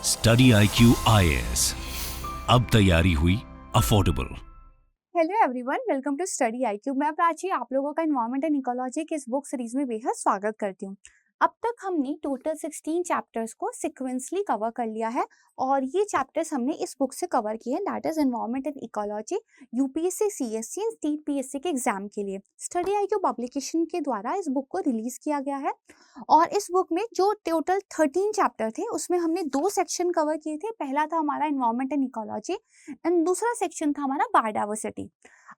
Study IQ IAS, अब तैयारी हुई affordable. Hello everyone, welcome to study IQ। मैं प्राची आप लोगों का एनवायरमेंट एंड इकोलॉजी के इस बुक सीरीज में बेहद स्वागत करती हूँ। अब तक हमने टोटल 16 चैप्टर्स को सिक्वेंसली कवर कर लिया है और ये चैप्टर्स हमने इस बुक से कवर किए हैं, that is environment and ecology, UPSC, CSC and state PSC के एग्जाम के लिए। स्टडी IQ पब्लिकेशन के द्वारा इस बुक को रिलीज किया गया है और इस बुक में जो टोटल 13 चैप्टर थे उसमें हमने 2 सेक्शन कवर किए थे। पहला था हमारा एनवायरमेंट एंड इकोलॉजी एंड दूसरा सेक्शन था हमारा बायोडाइवर्सिटी।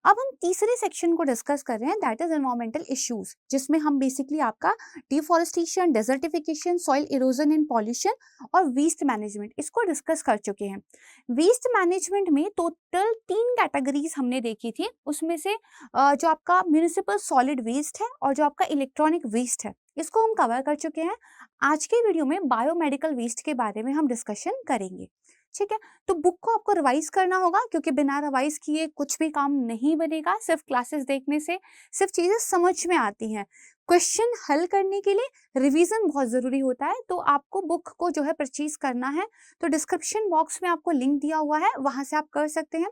अब हम तीसरे सेक्शन को डिस्कस कर रहे हैं, दैट इज एनवायरमेंटल इश्यूज, जिसमें हम बेसिकली आपका deforestation, desertification, soil erosion and pollution और वेस्ट मैनेजमेंट इसको डिस्कस कर चुके हैं। वेस्ट मैनेजमेंट में टोटल 3 कैटेगरीज हमने देखी थी, उसमें से जो आपका म्यूनिसिपल सॉलिड वेस्ट है और जो आपका इलेक्ट्रॉनिक वेस्ट है इसको हम कवर कर चुके हैं। आज के वीडियो में बायोमेडिकल वेस्ट के बारे में हम डिस्कशन करेंगे, ठीक है। तो बुक को आपको रिवाइज करना होगा क्योंकि बिना रिवाइज किए कुछ भी काम नहीं बनेगा। सिर्फ क्लासेस देखने से सिर्फ चीजें समझ में आती हैं, क्वेश्चन हल करने के लिए रिवीजन बहुत जरूरी होता है। तो आपको बुक को जो है परचेज करना है तो डिस्क्रिप्शन बॉक्स में आपको लिंक दिया हुआ है, वहां से आप कर सकते हैं,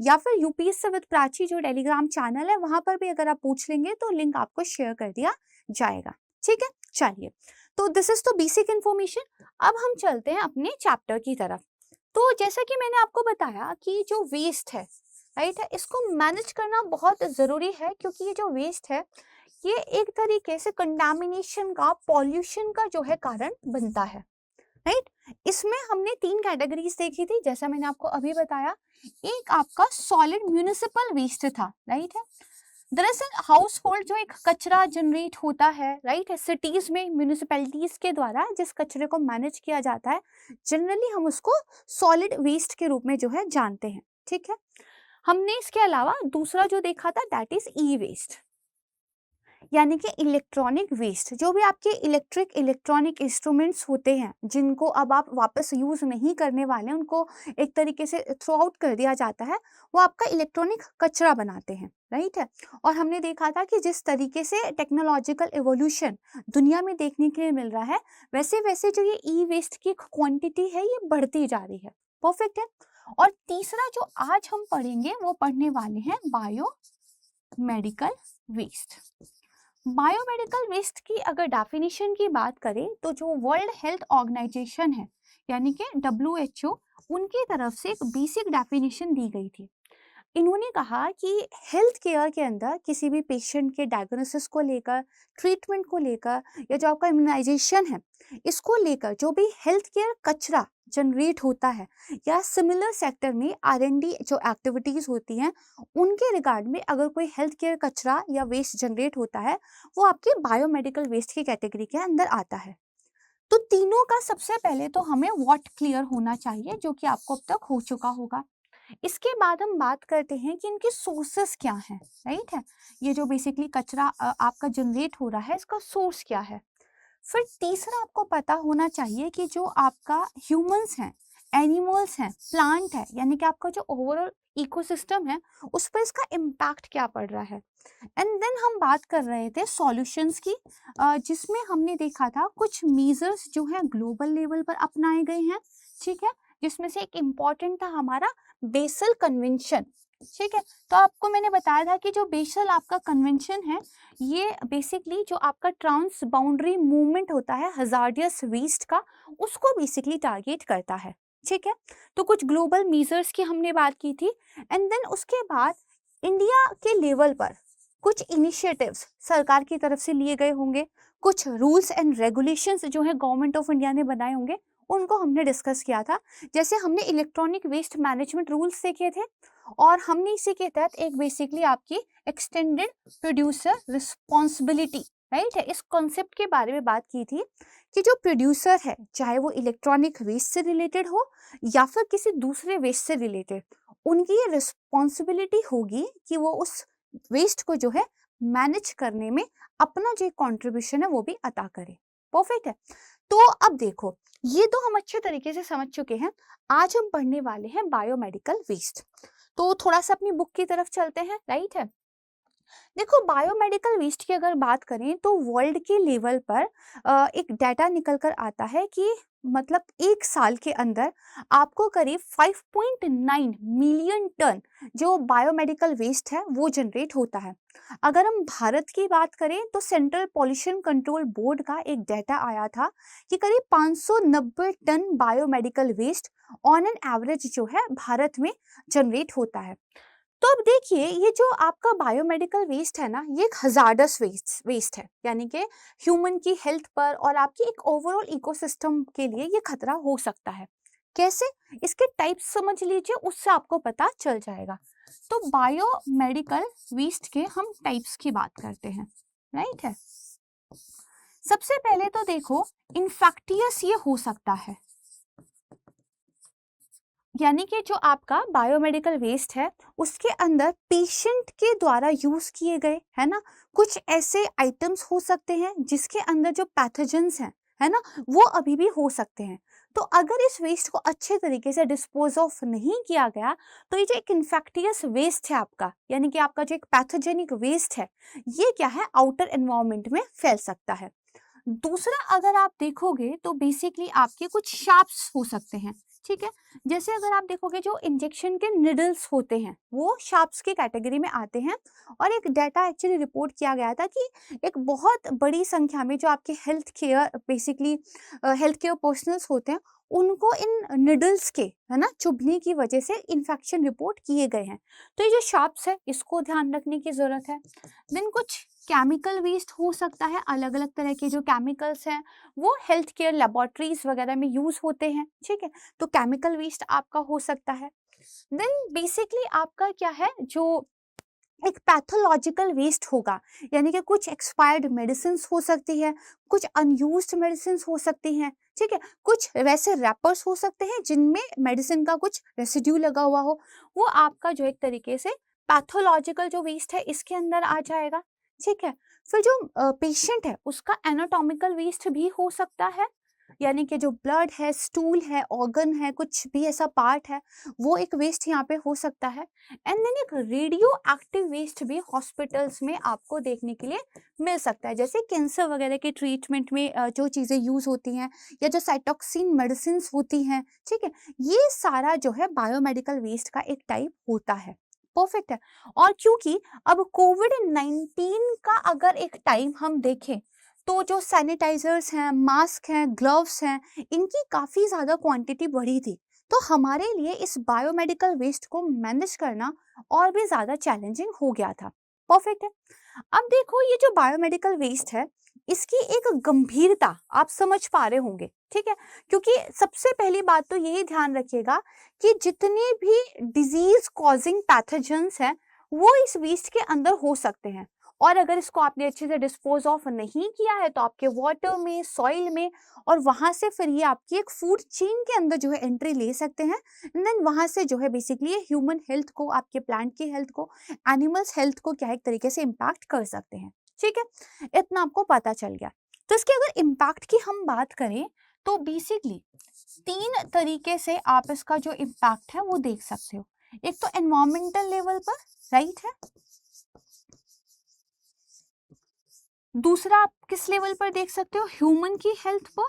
या फिर यूपीएससी विद प्राची जो टेलीग्राम चैनल है वहां पर भी अगर आप पूछ लेंगे तो लिंक आपको शेयर कर दिया जाएगा, ठीक है। चलिए, तो दिस इज तो बेसिक इन्फॉर्मेशन। अब हम चलते हैं अपने चैप्टर की तरफ। तो जैसा कि मैंने आपको बताया कि जो वेस्ट है, राइट है, इसको मैनेज करना बहुत ज़रूरी है क्योंकि ये जो वेस्ट है ये एक तरीके से कंटामिनेशन का, पॉल्यूशन का जो है कारण बनता है, राइट। इसमें हमने 3 कैटेगरीज देखी थी, जैसा मैंने आपको अभी बताया। एक आपका सॉलिड म्यूनिसिपल वेस्ट था, राइट है। दरअसल हाउस होल्ड जो एक कचरा जनरेट होता है, राइट है, सिटीज में म्यूनिसिपैलिटीज के द्वारा जिस कचरे को मैनेज किया जाता है, जनरली हम उसको सॉलिड वेस्ट के रूप में जो है जानते हैं, ठीक है। हमने इसके अलावा दूसरा जो देखा था दैट इज ई वेस्ट, यानी कि इलेक्ट्रॉनिक वेस्ट। जो भी आपके इलेक्ट्रॉनिक इंस्ट्रूमेंट्स होते हैं जिनको अब आप वापस यूज नहीं करने वाले, उनको एक तरीके से थ्रो आउट कर दिया जाता है, वो आपका इलेक्ट्रॉनिक कचरा बनाते हैं, राइट है। और हमने देखा था कि जिस तरीके से टेक्नोलॉजिकल एवोल्यूशन दुनिया में देखने के लिए मिल रहा है, वैसे वैसे जो ये ई वेस्ट की क्वांटिटी है ये बढ़ती जा रही है, परफेक्ट है। और तीसरा जो आज हम पढ़ेंगे वो पढ़ने वाले हैं biomedical waste. Biomedical waste की अगर डेफिनेशन की बात करें तो जो वर्ल्ड हेल्थ ऑर्गेनाइजेशन है यानी कि WHO, उनकी तरफ से एक बेसिक डेफिनेशन दी गई थी। इन्होंने कहा कि हेल्थ केयर के अंदर किसी भी पेशेंट के डायग्नोसिस को लेकर, ट्रीटमेंट को लेकर, या जो आपका इम्यूनाइजेशन है इसको लेकर जो भी हेल्थ केयर कचरा जनरेट होता है या सिमिलर सेक्टर में R&D जो एक्टिविटीज होती हैं उनके रिगार्ड में अगर कोई हेल्थ केयर कचरा या वेस्ट जनरेट होता है, वो आपके बायोमेडिकल वेस्ट की कैटेगरी के अंदर आता है। तो तीनों का सबसे पहले तो हमें व्हाट क्लियर होना चाहिए, जो कि आपको अब तक हो चुका होगा। इसके बाद हम बात करते हैं कि इनके सोर्सेस क्या हैं, राइट है। ये जो बेसिकली कचरा आपका जनरेट हो रहा है इसका सोर्स क्या है। फिर तीसरा आपको पता होना चाहिए कि जो आपका ह्यूमंस हैं, एनिमल्स हैं, प्लांट है, यानी कि आपका जो ओवरऑल इकोसिस्टम है उस पर इसका इम्पैक्ट क्या पड़ रहा है। एंड देन हम बात कर रहे थे सॉल्यूशंस की, जिसमें हमने देखा था कुछ मेजर्स जो है ग्लोबल लेवल पर अपनाए गए हैं, ठीक है, जिसमें से एक इम्पॉर्टेंट था हमारा बेसल कन्वेंशन, ठीक है। तो आपको मैंने बताया था कि जो बेसल आपका कन्वेंशन है ये बेसिकली जो आपका ट्रांस बाउंड्री मूवमेंट होता है हजार्डियस वेस्ट का, उसको बेसिकली टारगेट करता है, ठीक है। तो कुछ ग्लोबल मेजर्स की हमने बात की थी। एंड देन उसके बाद इंडिया के लेवल पर कुछ इनिशिएटिव्स सरकार की तरफ से लिए गए होंगे, कुछ रूल्स एंड रेगुलेशंस जो है गवर्नमेंट ऑफ इंडिया ने बनाए होंगे, उनको हमने डिस्कस किया था। जैसे हमने इलेक्ट्रॉनिक वेस्ट मैनेजमेंट रूल्स देखे थे और हमने इसी के तहत एक बेसिकली आपकी एक्सटेंडेड प्रोड्यूसर रिस्पॉन्सिबिलिटी, राइट है, इस कॉन्सेप्ट के बारे में बात की थी कि जो प्रोड्यूसर है चाहे वो इलेक्ट्रॉनिक वेस्ट से रिलेटेड हो या फिर किसी दूसरे वेस्ट से रिलेटेड, उनकी ये रिस्पॉन्सिबिलिटी होगी कि वो उस वेस्ट को जो है मैनेज करने में अपना जो कंट्रीब्यूशन है वो भी अदा करे, परफेक्ट है। तो अब देखो, ये तो हम अच्छे तरीके से समझ चुके हैं। आज हम पढ़ने वाले हैं बायोमेडिकल वेस्ट। तो थोड़ा सा अपनी बुक की तरफ चलते हैं, राइट है। देखो बायोमेडिकल वेस्ट की अगर बात करें तो वर्ल्ड के लेवल पर एक डाटा निकल कर आता है कि मतलब एक साल के अंदर आपको करीब 5.9 मिलियन टन जो बायोमेडिकल वेस्ट है वो जनरेट होता है। अगर हम भारत की बात करें तो सेंट्रल पॉल्यूशन कंट्रोल बोर्ड का एक डाटा आया था कि करीब 590 ton biomedical waste on an average जो है भारत में जनरेट होता है। तो अब देखिए ये जो आपका बायोमेडिकल वेस्ट है ना, ये एक हजार्डस वेस्ट है, यानी कि ह्यूमन की हेल्थ पर और आपकी एक ओवरऑल इकोसिस्टम के लिए ये खतरा हो सकता है। कैसे? इसके टाइप्स समझ लीजिए, उससे आपको पता चल जाएगा। तो बायोमेडिकल वेस्ट के हम टाइप्स की बात करते हैं, राइट है। सबसे पहले तो देखो इन्फेक्टियस ये हो सकता है, यानी कि जो आपका बायोमेडिकल वेस्ट है उसके अंदर पेशेंट के द्वारा यूज किए गए है ना कुछ ऐसे आइटम्स हो सकते हैं जिसके अंदर जो पैथोजेंस हैं है ना वो अभी भी हो सकते हैं। तो अगर इस वेस्ट को अच्छे तरीके से डिस्पोज ऑफ नहीं किया गया तो ये जो एक इन्फेक्टियस वेस्ट है आपका, यानी कि आपका जो एक पैथोजेनिक वेस्ट है, ये क्या है आउटर एनवायरनमेंट में फैल सकता है। दूसरा अगर आप देखोगे तो बेसिकली आपके कुछ शार्प्स हो सकते हैं, ठीक है। जैसे अगर आप देखोगे जो इंजेक्शन के निडल्स होते हैं वो शार्प्स की कैटेगरी में आते हैं। और एक डाटा एक्चुअली रिपोर्ट किया गया था कि एक बहुत बड़ी संख्या में जो आपके health care basically health care personals होते हैं उनको इन निडल्स के है ना चुभने की वजह से इन्फेक्शन रिपोर्ट किए गए हैं। तो ये जो शार्प्स है इसको ध्यान रखने की जरूरत है। देन कुछ केमिकल वेस्ट हो सकता है, अलग अलग तरह के जो केमिकल्स हैं वो हेल्थ केयर लेबोरेटरीज वगैरह में यूज होते हैं, ठीक है। तो केमिकल वेस्ट आपका हो सकता है। देन बेसिकली आपका क्या है जो एक पैथोलॉजिकल वेस्ट होगा, यानी कि कुछ एक्सपायर्ड मेडिसिन हो सकती है, कुछ अनयूज्ड मेडिसिन हो सकती हैं, ठीक है। कुछ वैसे रैपर्स हो सकते हैं जिनमें मेडिसिन का कुछ रेसिड्यू लगा हुआ हो, वो आपका जो एक तरीके से पैथोलॉजिकल जो वेस्ट है इसके अंदर आ जाएगा, ठीक है। फिर जो पेशेंट है उसका एनाटॉमिकल वेस्ट भी हो सकता है, यानी कि जो ब्लड है, स्टूल है, ऑर्गन है, कुछ भी ऐसा पार्ट है वो एक वेस्ट यहाँ पे हो सकता है। एंड देन एक रेडियो एक्टिव वेस्ट भी हॉस्पिटल्स में आपको देखने के लिए मिल सकता है, जैसे कैंसर वगैरह के ट्रीटमेंट में जो चीज़ें यूज होती हैं या जो साइटोक्सिन मेडिसिन होती हैं, ठीक है। ये सारा जो है बायोमेडिकल वेस्ट का एक टाइप होता है। परफेक्ट है। और क्योंकि अब कोविड-19 का अगर एक टाइम हम देखें तो जो सैनिटाइजर्स हैं, मास्क हैं, ग्लव्स हैं, इनकी काफ़ी ज़्यादा क्वांटिटी बढ़ी थी। तो हमारे लिए इस बायोमेडिकल वेस्ट को मैनेज करना और भी ज़्यादा चैलेंजिंग हो गया था। परफेक्ट है। अब देखो ये जो बायोमेडिकल वेस्ट है इसकी एक गंभीरता आप समझ पा रहे होंगे, ठीक है। क्योंकि सबसे पहली बात तो यही ध्यान रखिएगा कि जितने भी डिजीज कॉजिंग पैथोजेंस हैं वो इस वेस्ट के अंदर हो सकते हैं। और अगर इसको आपने अच्छे से डिस्पोज ऑफ नहीं किया है तो आपके वाटर में, सॉइल में, और वहां से फिर ये आपकी एक फूड चेन के अंदर जो है एंट्री ले सकते हैं। एंड देन वहां से जो है बेसिकली ह्यूमन हेल्थ को, आपके प्लांट की हेल्थ को, एनिमल्स हेल्थ को क्या एक तरीके से इम्पैक्ट कर सकते हैं, ठीक है। इतना आपको पता चल गया। तो इसके अगर इम्पैक्ट की हम बात करें तो बेसिकली 3 तरीके से आप इसका जो इम्पैक्ट है वो देख सकते हो। एक तो एनवायरमेंटल लेवल पर, राइट है। दूसरा आप किस लेवल पर देख सकते हो, ह्यूमन की हेल्थ पर।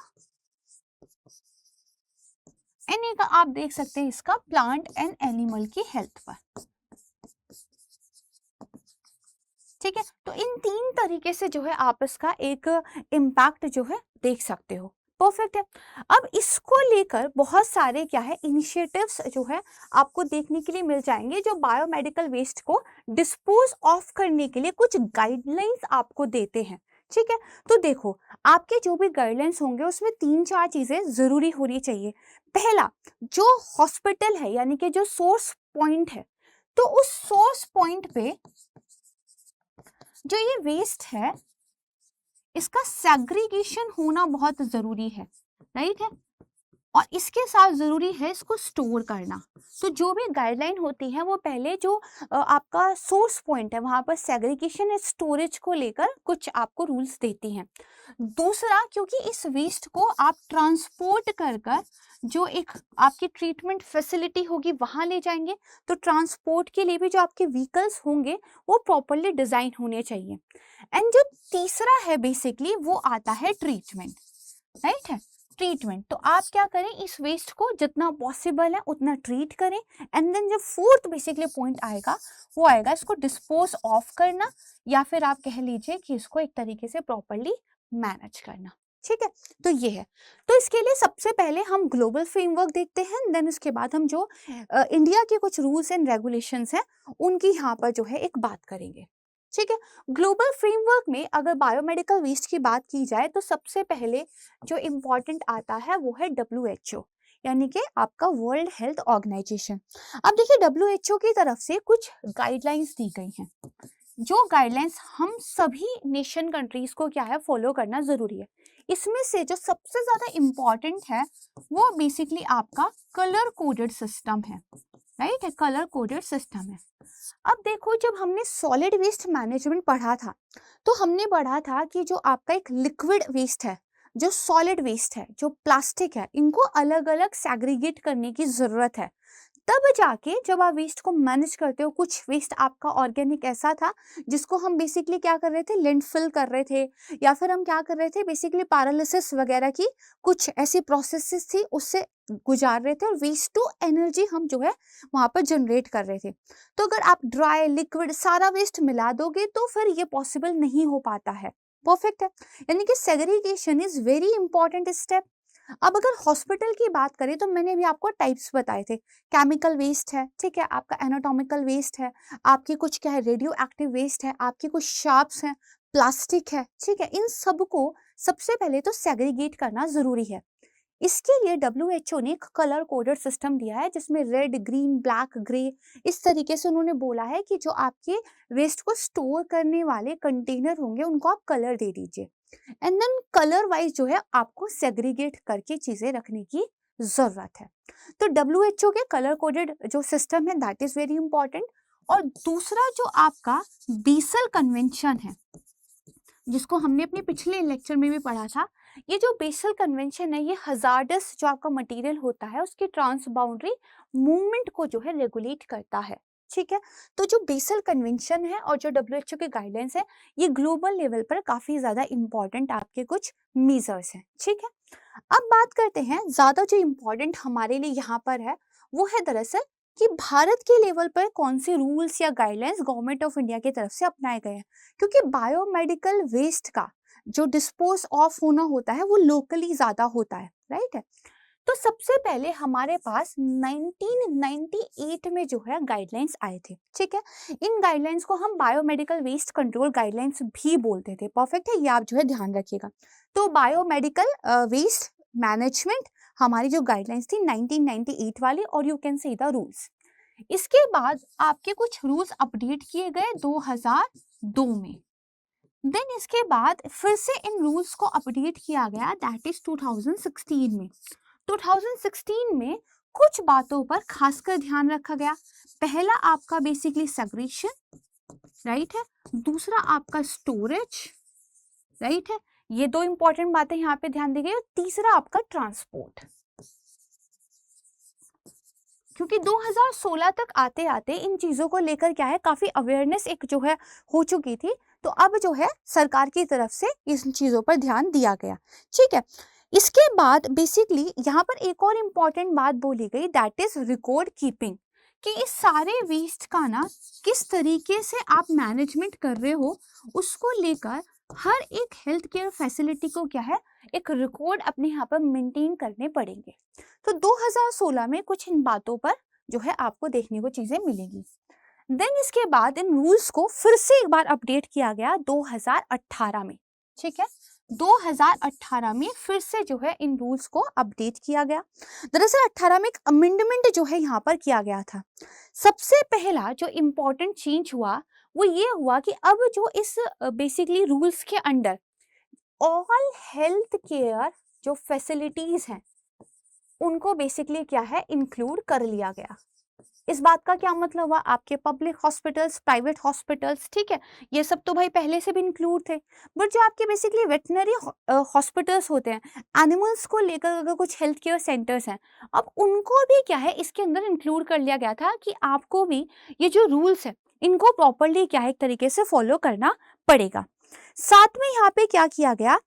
एंड एक आप देख सकते हैं इसका प्लांट एंड एनिमल की हेल्थ पर, ठीक है। तो इन 3 तरीके से जो है आप इसका एक इम्पैक्ट जो है देख सकते हो। परफेक्ट है। अब इसको लेकर बहुत सारे क्या है इनिशिएटिव्स जो है आपको देखने के लिए मिल जाएंगे, जो बायोमेडिकल वेस्ट को डिस्पोज ऑफ करने के लिए कुछ गाइडलाइंस आपको देते हैं, ठीक है। तो देखो आपके जो भी गाइडलाइंस होंगे उसमें 3-4 चीजें जरूरी होनी चाहिए। पहला, जो हॉस्पिटल है यानी कि जो सोर्स पॉइंट है, तो उस सोर्स पॉइंट पे जो ये वेस्ट है इसका सेग्रीगेशन होना बहुत जरूरी है, राइट है। और इसके साथ ज़रूरी है इसको स्टोर करना। तो जो भी गाइडलाइन होती है वो पहले जो आपका सोर्स पॉइंट है वहाँ पर सेग्रीगेशन एंड स्टोरेज को लेकर कुछ आपको रूल्स देती हैं। दूसरा, क्योंकि इस वेस्ट को आप ट्रांसपोर्ट कर कर जो एक आपकी ट्रीटमेंट फैसिलिटी होगी वहाँ ले जाएंगे, तो ट्रांसपोर्ट के लिए भी जो आपके व्हीकल्स होंगे वो प्रॉपरली डिज़ाइन होने चाहिए। एंड जो तीसरा है बेसिकली वो आता है ट्रीटमेंट, राइट है, ट्रीटमेंट। तो आप क्या करें, इस वेस्ट को जितना पॉसिबल है उतना ट्रीट करें। एंड देन जो फोर्थ बेसिकली पॉइंट आएगा वो आएगा इसको डिस्पोज ऑफ करना, या फिर आप कह लीजिए कि इसको एक तरीके से प्रॉपरली मैनेज करना। ठीक है, तो ये है। तो इसके लिए सबसे पहले हम ग्लोबल फ्रेमवर्क देखते हैं, देन उसके बाद हम जो इंडिया के कुछ रूल्स एंड रेगुलेशंस हैं उनकी यहाँ पर जो है एक बात करेंगे। ठीक है, ग्लोबल फ्रेमवर्क में अगर बायोमेडिकल वेस्ट की बात की जाए तो सबसे पहले जो इम्पोर्टेंट आता है वो है WHO, यानी कि आपका वर्ल्ड हेल्थ ऑर्गेनाइजेशन। अब देखिए WHO की तरफ से कुछ गाइडलाइंस दी गई हैं, जो गाइडलाइंस हम सभी नेशन कंट्रीज को क्या है फॉलो करना जरूरी है। इसमें से जो सबसे ज्यादा इम्पोर्टेंट है वो बेसिकली आपका कलर कोडेड सिस्टम है, राइट है, कलर कोडेड सिस्टम है। अब देखो, जब हमने सॉलिड वेस्ट मैनेजमेंट पढ़ा था तो हमने पढ़ा था कि जो आपका एक लिक्विड वेस्ट है, जो सॉलिड वेस्ट है, जो प्लास्टिक है, इनको अलग अलग सैग्रीगेट करने की जरूरत है। तब जाके जब आप वेस्ट को मैनेज करते हो, कुछ वेस्ट आपका ऑर्गेनिक ऐसा था जिसको हम बेसिकली क्या कर रहे थे, लैंडफिल कर रहे थे, या फिर हम क्या कर रहे थे बेसिकली पैरालिसिस वगैरह की कुछ ऐसी प्रोसेसेस थी उससे गुजार रहे थे, और वेस्ट टू एनर्जी हम जो है वहां पर जनरेट कर रहे थे। तो अगर आप ड्राई लिक्विड सारा वेस्ट मिला दोगे तो फिर ये पॉसिबल नहीं हो पाता है। परफेक्ट है, यानी कि segregation is very important step. अब अगर हॉस्पिटल की बात करें तो मैंने भी आपको टाइप्स बताए थे, केमिकल वेस्ट है, ठीक है, आपका एनाटॉमिकल वेस्ट है, आपकी कुछ क्या है रेडियो एक्टिव वेस्ट है, आपकी कुछ शार्प्स हैं, प्लास्टिक है, ठीक है। इन सब को सबसे पहले तो सेग्रीगेट करना जरूरी है। इसके लिए WHO ने एक कलर कोडेड सिस्टम दिया है जिसमें रेड, ग्रीन, ब्लैक, ग्रे, इस तरीके से उन्होंने बोला है कि जो आपके वेस्ट को स्टोर करने वाले कंटेनर होंगे उनको आप कलर दे दीजिए, एंड देन कलर वाइज जो है आपको सेग्रीगेट करके चीजें रखने की जरूरत है। तो WHO के कलर कोडेड जो सिस्टम है दैट इज वेरी इंपॉर्टेंट। और दूसरा जो आपका बेसल कन्वेंशन है, जिसको हमने अपने पिछले लेक्चर में भी पढ़ा था, ये जो बेसल कन्वेंशन है ये हजार्डस जो आपका मटेरियल होता है उसकी ट्रांस बाउंड्री मूवमेंट को जो है रेगुलेट करता है। ठीक है, तो जो बेसल कन्वेंशन है और जो WHO के गाइडलाइंस है ये ग्लोबल लेवल पर काफी ज्यादा इंपॉर्टेंट आपके कुछ मेजर्स हैं। ठीक है, अब बात करते हैं ज्यादा जो इम्पोर्टेंट हमारे लिए यहाँ पर है वो है दरअसल कि भारत के लेवल पर कौन से रूल्स या गाइडलाइंस गवर्नमेंट ऑफ इंडिया की तरफ से अपनाए गए हैं, क्योंकि बायोमेडिकल वेस्ट का जो डिस्पोज ऑफ होना होता है वो लोकली ज्यादा होता है, राइट है। तो सबसे पहले हमारे पास 1998 में जो है गाइडलाइंस आए थे। ठीक है, इन गाइडलाइंस को हम बायोमेडिकल वेस्ट कंट्रोल गाइडलाइंस भी बोलते थे। परफेक्ट है, ये आप जो है ध्यान रखिएगा। तो बायोमेडिकल वेस्ट मैनेजमेंट हमारी जो गाइडलाइंस थी 1998 वाली, और you can see the rules. इसके बाद आपके कुछ रूल्स अपडेट किए गए 2002 में। देन इसके बाद फिर से इन रूल्स को अपडेट किया गया दैट इज 2016 में। 2016 में कुछ बातों पर खासकर ध्यान रखा गया। पहला आपका बेसिकली सेग्रीगेशन, राइट है, दूसरा आपका स्टोरेज, राइट है, ये दो इंपॉर्टेंट बातें यहाँ पे ध्यान दी गई, और तीसरा आपका ट्रांसपोर्ट। क्योंकि 2016 तक आते आते इन चीजों को लेकर क्या है काफी अवेयरनेस एक जो है हो चुकी थी, तो अब जो है सरकार की तरफ से इन चीजों पर ध्यान दिया गया। ठीक है, इसके बाद बेसिकली यहाँ पर एक और इम्पॉर्टेंट बात बोली गई दैट इज रिकॉर्ड कीपिंग, कि इस सारे वेस्ट का ना किस तरीके से आप मैनेजमेंट कर रहे हो उसको लेकर हर एक हेल्थ केयर फैसिलिटी को क्या है एक रिकॉर्ड अपने यहाँ पर मेंटेन करने पड़ेंगे। तो 2016 में कुछ इन बातों पर जो है आपको देखने को चीजें मिलेंगी। देन इसके बाद इन रूल्स को फिर से एक बार अपडेट किया गया 2018 में। ठीक है, 2018 में फिर से जो है इन रूल्स को अपडेट किया गया। दरअसल 18 में एक अमेंडमेंट जो है यहाँ पर किया गया था। सबसे पहला जो इम्पोर्टेंट चेंज हुआ वो ये हुआ कि अब जो इस बेसिकली रूल्स के अंडर ऑल हेल्थ केयर जो फैसिलिटीज हैं उनको बेसिकली क्या है इंक्लूड कर लिया गया। इस बात का क्या मतलब हुआ, आपके पब्लिक हॉस्पिटल्स, प्राइवेट हॉस्पिटल्स, ठीक है, ये सब तो भाई पहले से भी इंक्लूड थे, बट जो आपके बेसिकली वेटनरी हॉस्पिटल्स होते हैं, एनिमल्स को लेकर अगर कुछ हेल्थ केयर सेंटर्स हैं, अब उनको भी क्या है इसके अंदर इंक्लूड कर लिया गया था कि आपको भी ये जो रूल्स है इनको प्रॉपरली क्या है एक तरीके से फॉलो करना पड़ेगा। साथ में यहाँ पे क्या किया गया,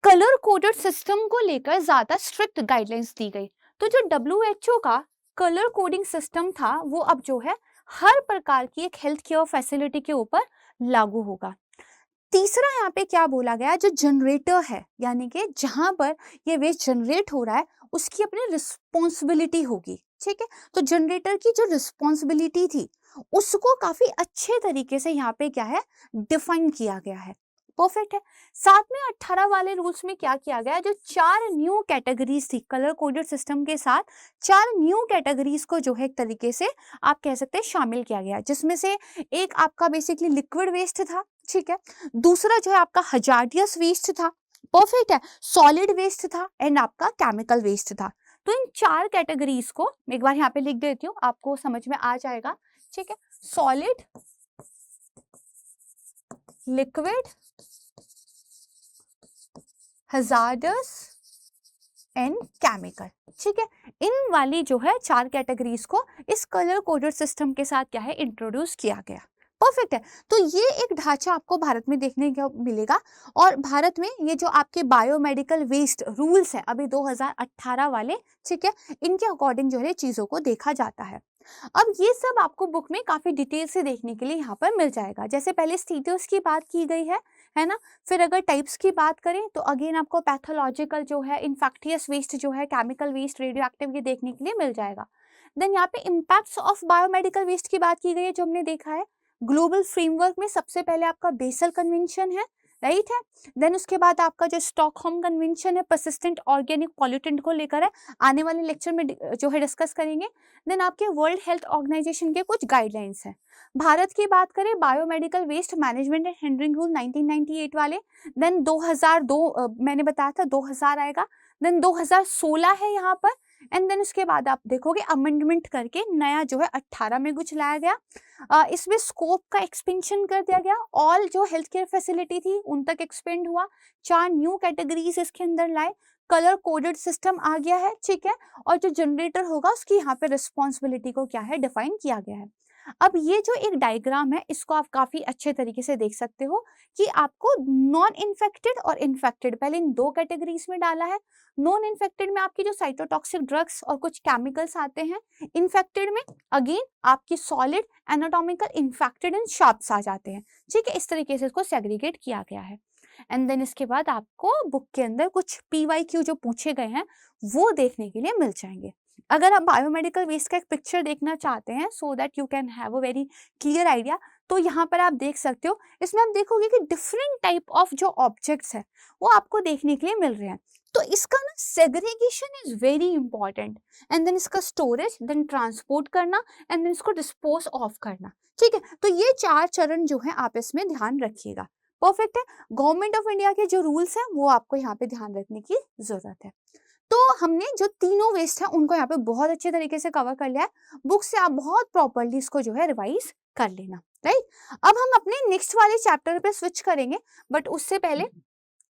कलर कोडेड सिस्टम को लेकर ज्यादा स्ट्रिक्ट गाइडलाइंस दी गई। तो जो WHO का कलर कोडिंग सिस्टम था वो अब जो है हर प्रकार की एक हेल्थ केयर फैसिलिटी के ऊपर लागू होगा। तीसरा यहाँ पे क्या बोला गया, जो जनरेटर है यानी कि जहां पर ये वेस्ट जनरेट हो रहा है उसकी अपनी रिस्पॉन्सिबिलिटी होगी, ठीक है। तो जनरेटर की जो रिस्पॉन्सिबिलिटी थी उसको काफी अच्छे तरीके से यहाँ पे क्या है डिफाइन किया गया है। परफेक्ट है। साथ में 18 वाले रूल्स में क्या किया गया, जो 4 न्यू कैटेगरीज थी कलर कोडेड सिस्टम के साथ, 4 न्यू कैटेगरीज को जो है एक तरीके से आप कह सकते हैं शामिल किया गया, जिसमें से एक आपका बेसिकली लिक्विड वेस्ट था, ठीक है, दूसरा जो है आपका हजार्डियस वेस्ट था, परफेक्ट है, सॉलिड वेस्ट था एंड आपका केमिकल वेस्ट था। तो इन 4 कैटेगरीज को मैं एक बार यहाँ पे लिख देती हूँ, आपको समझ में आ जाएगा, ठीक है। Solid, liquid, hazardous and chemical, ठीक है। इन वाली जो है 4 कैटेगरीज को इस कलर कोडेड सिस्टम के साथ क्या है इंट्रोड्यूस किया गया। परफेक्ट है। तो ये एक ढांचा आपको भारत में देखने को मिलेगा और भारत में ये जो आपके बायोमेडिकल वेस्ट रूल्स है अभी 2018 वाले, ठीक है, इनके अकॉर्डिंग जो है चीजों को देखा जाता है। अब ये सब आपको बुक में काफी डिटेल से देखने के लिए यहाँ पर मिल जाएगा। जैसे पहले स्टेटस की बात की गई है ना, फिर अगर टाइप्स की बात करें तो अगेन आपको पैथोलॉजिकल जो है, इन्फेक्टियस वेस्ट जो है, केमिकल वेस्ट, रेडियो एक्टिव, ये देखने के लिए मिल जाएगा। देन यहाँ पे इम्पैक्ट्स ऑफ बायोमेडिकल वेस्ट की बात की गई है, जो हमने देखा है ग्लोबल फ्रेमवर्क में सबसे पहले आपका बेसल कन्वेंशन है, राइट है। देन उसके बाद आपका जो स्टॉकहोम कन्वेंशन है परसिस्टेंट ऑर्गेनिक पॉल्यूटेंट को लेकर है, आने वाले लेक्चर में जो है डिस्कस करेंगे। देन आपके वर्ल्ड हेल्थ ऑर्गेनाइजेशन के कुछ गाइडलाइंस हैं। भारत की बात करें, biomedical waste management and handling rule 1998 वाले। देन 2002 मैंने बताया था 2000 आएगा। देन 2016 है यहाँ पर एंड देन उसके बाद आप देखोगे अमेंडमेंट करके नया जो है 18 में कुछ लाया गया। इसमें स्कोप का एक्सपेंशन कर दिया गया, ऑल जो हेल्थ केयर फैसिलिटी थी उन तक एक्सपेंड हुआ, 4 न्यू कैटेगरीज इसके अंदर लाए, कलर कोडेड सिस्टम आ गया है, ठीक है, और जो जनरेटर होगा उसकी यहाँ पे रिस्पॉन्सिबिलिटी को क्या है डिफाइन किया गया है। अब ये जो एक डायग्राम है इसको आप काफी अच्छे तरीके से देख सकते हो कि आपको नॉन इन्फेक्टेड और इन्फेक्टेड पहले इन 2 कैटेगरीज में डाला है। नॉन इन्फेक्टेड में आपकी जो साइटोटॉक्सिक ड्रग्स और कुछ केमिकल्स आते हैं, इन्फेक्टेड में अगेन आपकी solid, anatomical, infected and sharps आ जाते हैं, ठीक है। इस तरीके से इसको सेग्रीगेट किया गया है। एंड देन इसके बाद आपको बुक के अंदर कुछ PYQ जो पूछे गए हैं वो देखने के लिए मिल जाएंगे। अगर आप बायोमेडिकल वेस्ट का एक पिक्चर देखना चाहते हैं so that you can have a very clear idea, तो यहाँ पर आप देख सकते हो। इसमें आप देखोगे कि डिफरेंट टाइप ऑफ जो ऑब्जेक्ट्स है वो आपको देखने के लिए मिल रहे हैं। तो इसका ना segregation is very important and then इसका स्टोरेज, देन ट्रांसपोर्ट करना एंड देन इसको डिस्पोज ऑफ करना, ठीक है। तो ये 4 चरण जो है आप इसमें ध्यान रखिएगा। परफेक्ट है। गवर्नमेंट ऑफ इंडिया के जो रूल्स हैं वो आपको यहाँ पे ध्यान रखने की जरूरत है। तो हमने जो तीनों वेस्ट है उनको यहाँ पे बहुत अच्छे तरीके से कवर कर लिया है। बुक से आप बहुत प्रॉपरली इसको जो है रिवाइज कर लेना, राइट। अब हम अपने नेक्स्ट वाले चैप्टर पे स्विच करेंगे, बट उससे पहले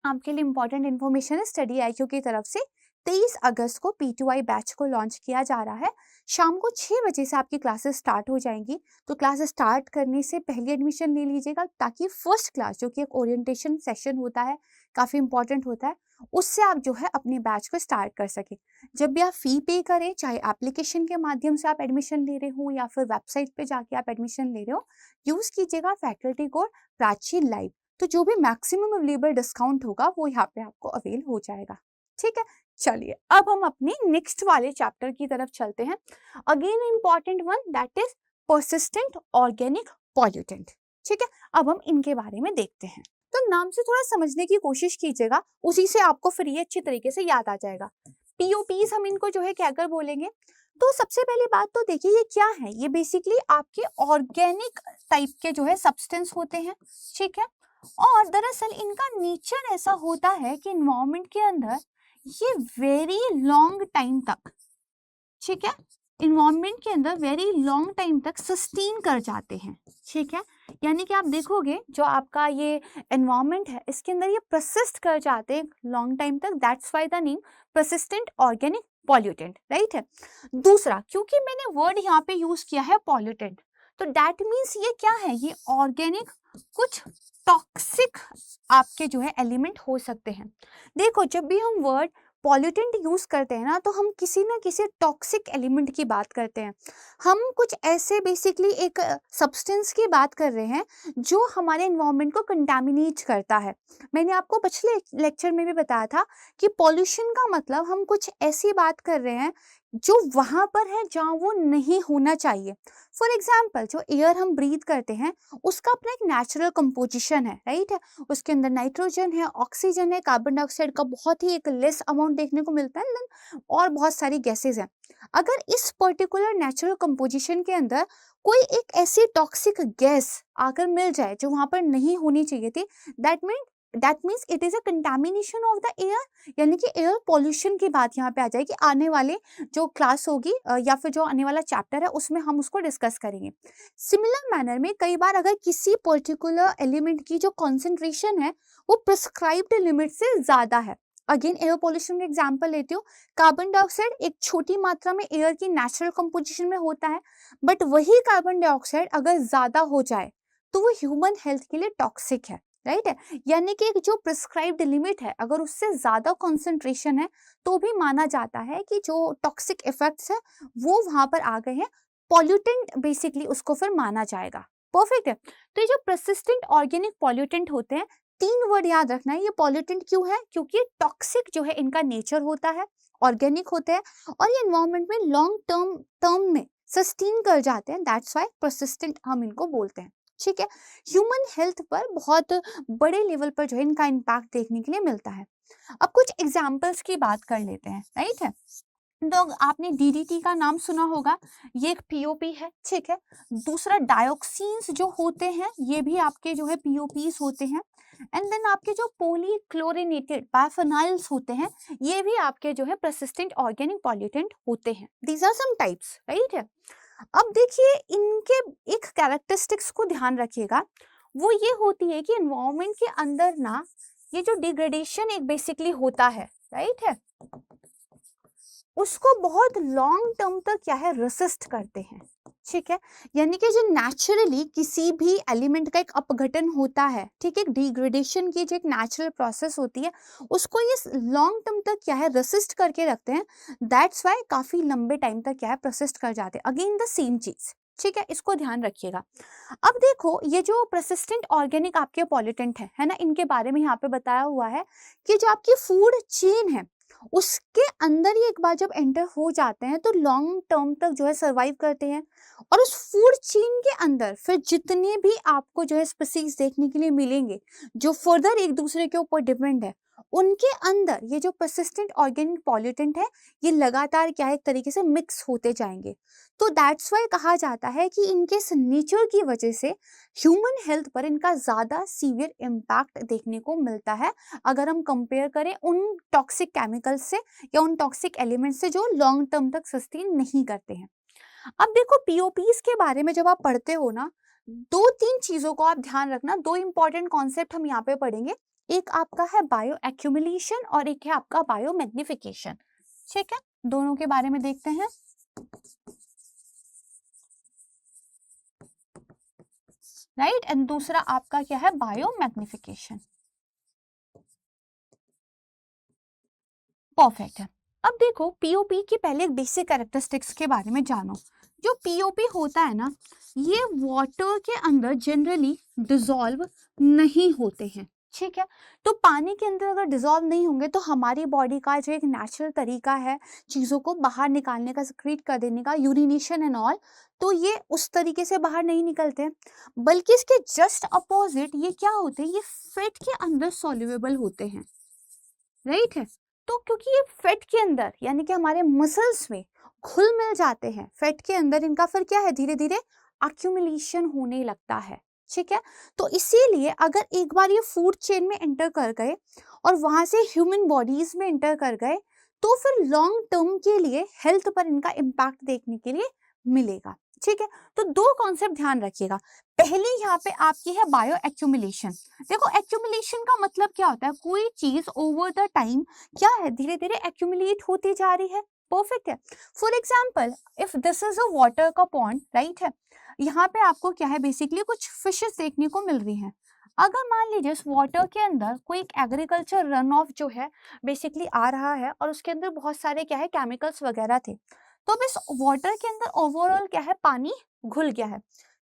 आपके लिए इंपॉर्टेंट इन्फॉर्मेशन है। स्टडी IQ की तरफ से 23 अगस्त को P2I बैच को लॉन्च किया जा रहा है। शाम को 6 बजे से आपकी क्लासेस स्टार्ट हो जाएंगी। तो क्लास स्टार्ट करने से पहले एडमिशन ले लीजिएगा ताकि फर्स्ट क्लास जो कि एक ओरिएंटेशन सेशन होता है, काफ़ी इंपॉर्टेंट होता है, उससे आप जो है अपने बैच को स्टार्ट कर सके। जब भी आप फी पे करें, चाहे एप्लीकेशन के माध्यम से आप एडमिशन ले रहे हो या फिर वेबसाइट पे जाके आप एडमिशन ले रहे हो, यूज़ कीजिएगा फैकल्टी कोड प्राची लाइव। तो जो भी मैक्सिमम अवेलेबल डिस्काउंट होगा वो यहाँ पे आपको अवेल हो जाएगा, ठीक है। चलिए अब हम अपने नेक्स्ट वाले चैप्टर की तरफ चलते हैं। Again important one, that is persistent organic pollutant, ठीक है। अब हम इनके बारे में देखते हैं। तो नाम से थोड़ा समझने की कोशिश कीजिएगा, उसी से आपको फिर ये अच्छी तरीके से याद आ जाएगा। POPs हम इनको जो है क्या कर बोलेंगे। तो सबसे पहली बात तो देखिए ये क्या है, ये बेसिकली आपके ऑर्गेनिक टाइप के जो है सब्सटेंस होते हैं, ठीक है। और दरअसल इनका नेचर ऐसा होता है कि इन्वायरमेंट के अंदर ये वेरी लॉन्ग टाइम तक ठीक है, इन्वायरमेंट के अंदर वेरी लॉन्ग टाइम तक सस्टेन कर जाते हैं। ठीक है, यानी कि आप देखोगे जो आपका ये एनवायरनमेंट है इसके अंदर ये परसिस्ट कर जाते हैं लॉन्ग टाइम तक, that's why the name persistent organic pollutant, right है। दूसरा, क्योंकि मैंने वर्ड यहाँ पे यूज किया है पॉल्यूटेंट, तो दैट मीन्स ये क्या है, ये ऑर्गेनिक कुछ टॉक्सिक आपके जो है एलिमेंट हो सकते हैं। देखो जब भी हम वर्ड पॉल्यूटेंट यूज करते हैं ना, तो हम किसी ना किसी टॉक्सिक एलिमेंट की बात करते हैं। हम कुछ ऐसे बेसिकली एक सब्सटेंस की बात कर रहे हैं जो हमारे एनवायरनमेंट को कंटामिनेट करता है। मैंने आपको पिछले लेक्चर में भी बताया था कि पॉल्यूशन का मतलब हम कुछ ऐसी बात कर रहे हैं जो वहां पर है जहाँ वो नहीं होना चाहिए। फॉर एग्जाम्पल, जो एयर हम ब्रीथ करते हैं उसका अपना एक नेचुरल कंपोजिशन है, राइट है। उसके अंदर नाइट्रोजन है, ऑक्सीजन है, कार्बन डाइऑक्साइड का बहुत ही एक लेस अमाउंट देखने को मिलता है, और बहुत सारी गैसेज हैं। अगर इस पर्टिकुलर नेचुरल कंपोजिशन के अंदर कोई एक ऐसी टॉक्सिक गैस आकर मिल जाए जो वहां पर नहीं होनी चाहिए थी, that means it is a contamination of the air, यानी कि एयर पॉल्यूशन की बात यहाँ पे आ जाएगी। आने वाले जो क्लास होगी या फिर जो आने वाला चैप्टर है उसमें हम उसको डिस्कस करेंगे। सिमिलर मैनर में कई बार अगर किसी पर्टिकुलर एलिमेंट की जो कॉन्सेंट्रेशन है वो प्रिस्क्राइब्ड लिमिट से ज्यादा है, अगेन एयर पॉल्यूशन का एग्जांपल लेती हूँ। कार्बन डाइऑक्साइड एक छोटी मात्रा में एयर की नेचुरल कंपोजिशन में होता है, बट वही कार्बन डाइऑक्साइड अगर ज्यादा हो जाए तो वो ह्यूमन हेल्थ के लिए टॉक्सिक है, राइट है। यानी कि एक जो प्रिस्क्राइब्ड लिमिट है अगर उससे ज्यादा कॉन्सेंट्रेशन है तो भी माना जाता है कि जो टॉक्सिक इफेक्ट्स है वो वहां पर आ गए हैं, पॉल्यूटेंट बेसिकली उसको फिर माना जाएगा। परफेक्ट है। तो ये जो परसिस्टेंट ऑर्गेनिक पॉल्यूटेंट होते हैं, तीन वर्ड याद रखना है। ये पॉल्यूटेंट क्यों है, क्योंकि टॉक्सिक जो है इनका नेचर होता है, ऑर्गेनिक होते हैं और ये एनवायरनमेंट में लॉन्ग टर्म में सस्टेन कर जाते हैं, दैट्स व्हाई परसिस्टेंट हम इनको बोलते हैं। ठीक है, ह्यूमन हेल्थ पर बहुत बड़े लेवल पर जो है इनका इम्पैक्ट देखने के लिए मिलता है। अब कुछ एग्जाम्पल्स की बात कर लेते हैं, राइट है। तो आपने डीडीटी का नाम सुना होगा, ये एक पीओपी है, ठीक है। दूसरा, डायोक्सिन्स जो होते हैं ये भी आपके जो है पीओपीज होते हैं। एंड देन आपके जो पॉलीक्लोरिनेटेड बाइफेनाइल्स होते हैं ये भी आपके जो है परसिस्टेंट ऑर्गेनिक पॉल्यूटेंट होते हैं। These are some types, right है। अब देखिए इनके एक कैरेक्टरिस्टिक्स को ध्यान रखिएगा, वो ये होती है कि एनवायरनमेंट के अंदर ना ये जो डिग्रेडेशन एक बेसिकली होता है, राइट है, उसको बहुत लॉन्ग टर्म तक क्या है रेसिस्ट करते हैं। ठीक है, यानी कि जो नेचुरली किसी भी एलिमेंट का एक अपघटन होता है, ठीक है, डिग्रेडेशन की जो एक नेचुरल प्रोसेस होती है उसको ये लॉन्ग टर्म तक क्या है रेसिस्ट करके रखते हैं, दैट्स व्हाई काफी लंबे टाइम तक क्या है परसिस्ट कर जाते हैं। अगेन द सेम चीज, ठीक है, इसको ध्यान रखिएगा। अब देखो ये जो परसिस्टेंट ऑर्गेनिक आपके पॉल्यूटेंट है ना, इनके बारे में यहाँ पे बताया हुआ है कि जो आपकी फूड चेन है उसके अंदर ही एक बार जब एंटर हो जाते हैं तो लॉन्ग टर्म तक जो है सरवाइव करते हैं। और उस फूड चेन के अंदर फिर जितने भी आपको जो है स्पीसीज देखने के लिए मिलेंगे जो फर्दर एक दूसरे के ऊपर डिपेंड है, उनके अंदर ये जो परसिस्टेंट ऑर्गेनिक पॉल्यूटेंट है ये लगातार क्या है एक तरीके से मिक्स होते जाएंगे। तो दैट्स वाई कहा जाता है कि इनके इस नेचर की वजह से ह्यूमन हेल्थ पर इनका ज्यादा सीवियर इम्पैक्ट देखने को मिलता है, अगर हम कंपेयर करें उन टॉक्सिक केमिकल्स से या उन टॉक्सिक एलिमेंट्स से जो लॉन्ग टर्म तक सस्टेन नहीं करते हैं। अब देखो पीओपीज के बारे में जब आप पढ़ते हो ना, दो तीन चीजों को आप ध्यान रखना, दो इंपॉर्टेंट कॉन्सेप्ट हम यहाँ पे पढ़ेंगे। एक आपका है बायो एक्यूमुलेशन और एक है आपका बायो मैग्निफिकेशन। ठीक है, दोनों के बारे में देखते हैं। राइट, एंड दूसरा आपका क्या है बायो मैग्निफिकेशन। परफेक्ट है। अब देखो पीओपी की पहले एक बेसिक कैरेक्टरिस्टिक्स के बारे में जानो। जो पीओपी होता है ना, ये वाटर के अंदर जनरली डिसॉल्व नहीं होते हैं। ठीक है, तो पानी के अंदर अगर डिसॉल्व नहीं होंगे तो हमारी बॉडी का जो एक नेचुरल तरीका है चीज़ों को बाहर निकालने का, सिक्रीट कर देने का, यूरिनेशन एंड ऑल, तो ये उस तरीके से बाहर नहीं निकलते, बल्कि इसके जस्ट अपोजिट ये क्या होते हैं, ये फैट के अंदर सॉल्युबल होते हैं। राइट है, तो क्योंकि ये फैट के अंदर यानी कि हमारे मसल्स में घुल मिल जाते हैं, फैट के अंदर इनका फिर क्या है धीरे धीरे एक्यूमुलेशन होने लगता है। ठीक है, तो इसीलिए अगर एक बार ये फूड चेन में एंटर कर गए और वहां से ह्यूमन बॉडीज में एंटर कर गए तो फिर लॉन्ग टर्म के लिए हेल्थ पर इनका इम्पैक्ट देखने के लिए मिलेगा। ठीक है, तो दो कॉन्सेप्ट ध्यान रखिएगा। पहले यहाँ पे आपकी है बायो एक्यूमुलेशन। देखो एक्यूमुलेशन का मतलब क्या होता है, कोई चीज ओवर द टाइम क्या है, धीरे धीरे एक्यूमुलेट होती जा रही है। परफेक्ट है। For example if this is a water का पॉन्ड, राइट है, यहाँ पे आपको क्या है बेसिकली कुछ फिशेस देखने को मिल रही हैं। अगर मान लीजिए इस वाटर के अंदर कोई एक एग्रीकल्चर रन ऑफ जो है बेसिकली आ रहा है और उसके अंदर बहुत सारे क्या है केमिकल्स वगैरह थे, तो अब इस वाटर के अंदर ओवरऑल क्या है पानी घुल गया है।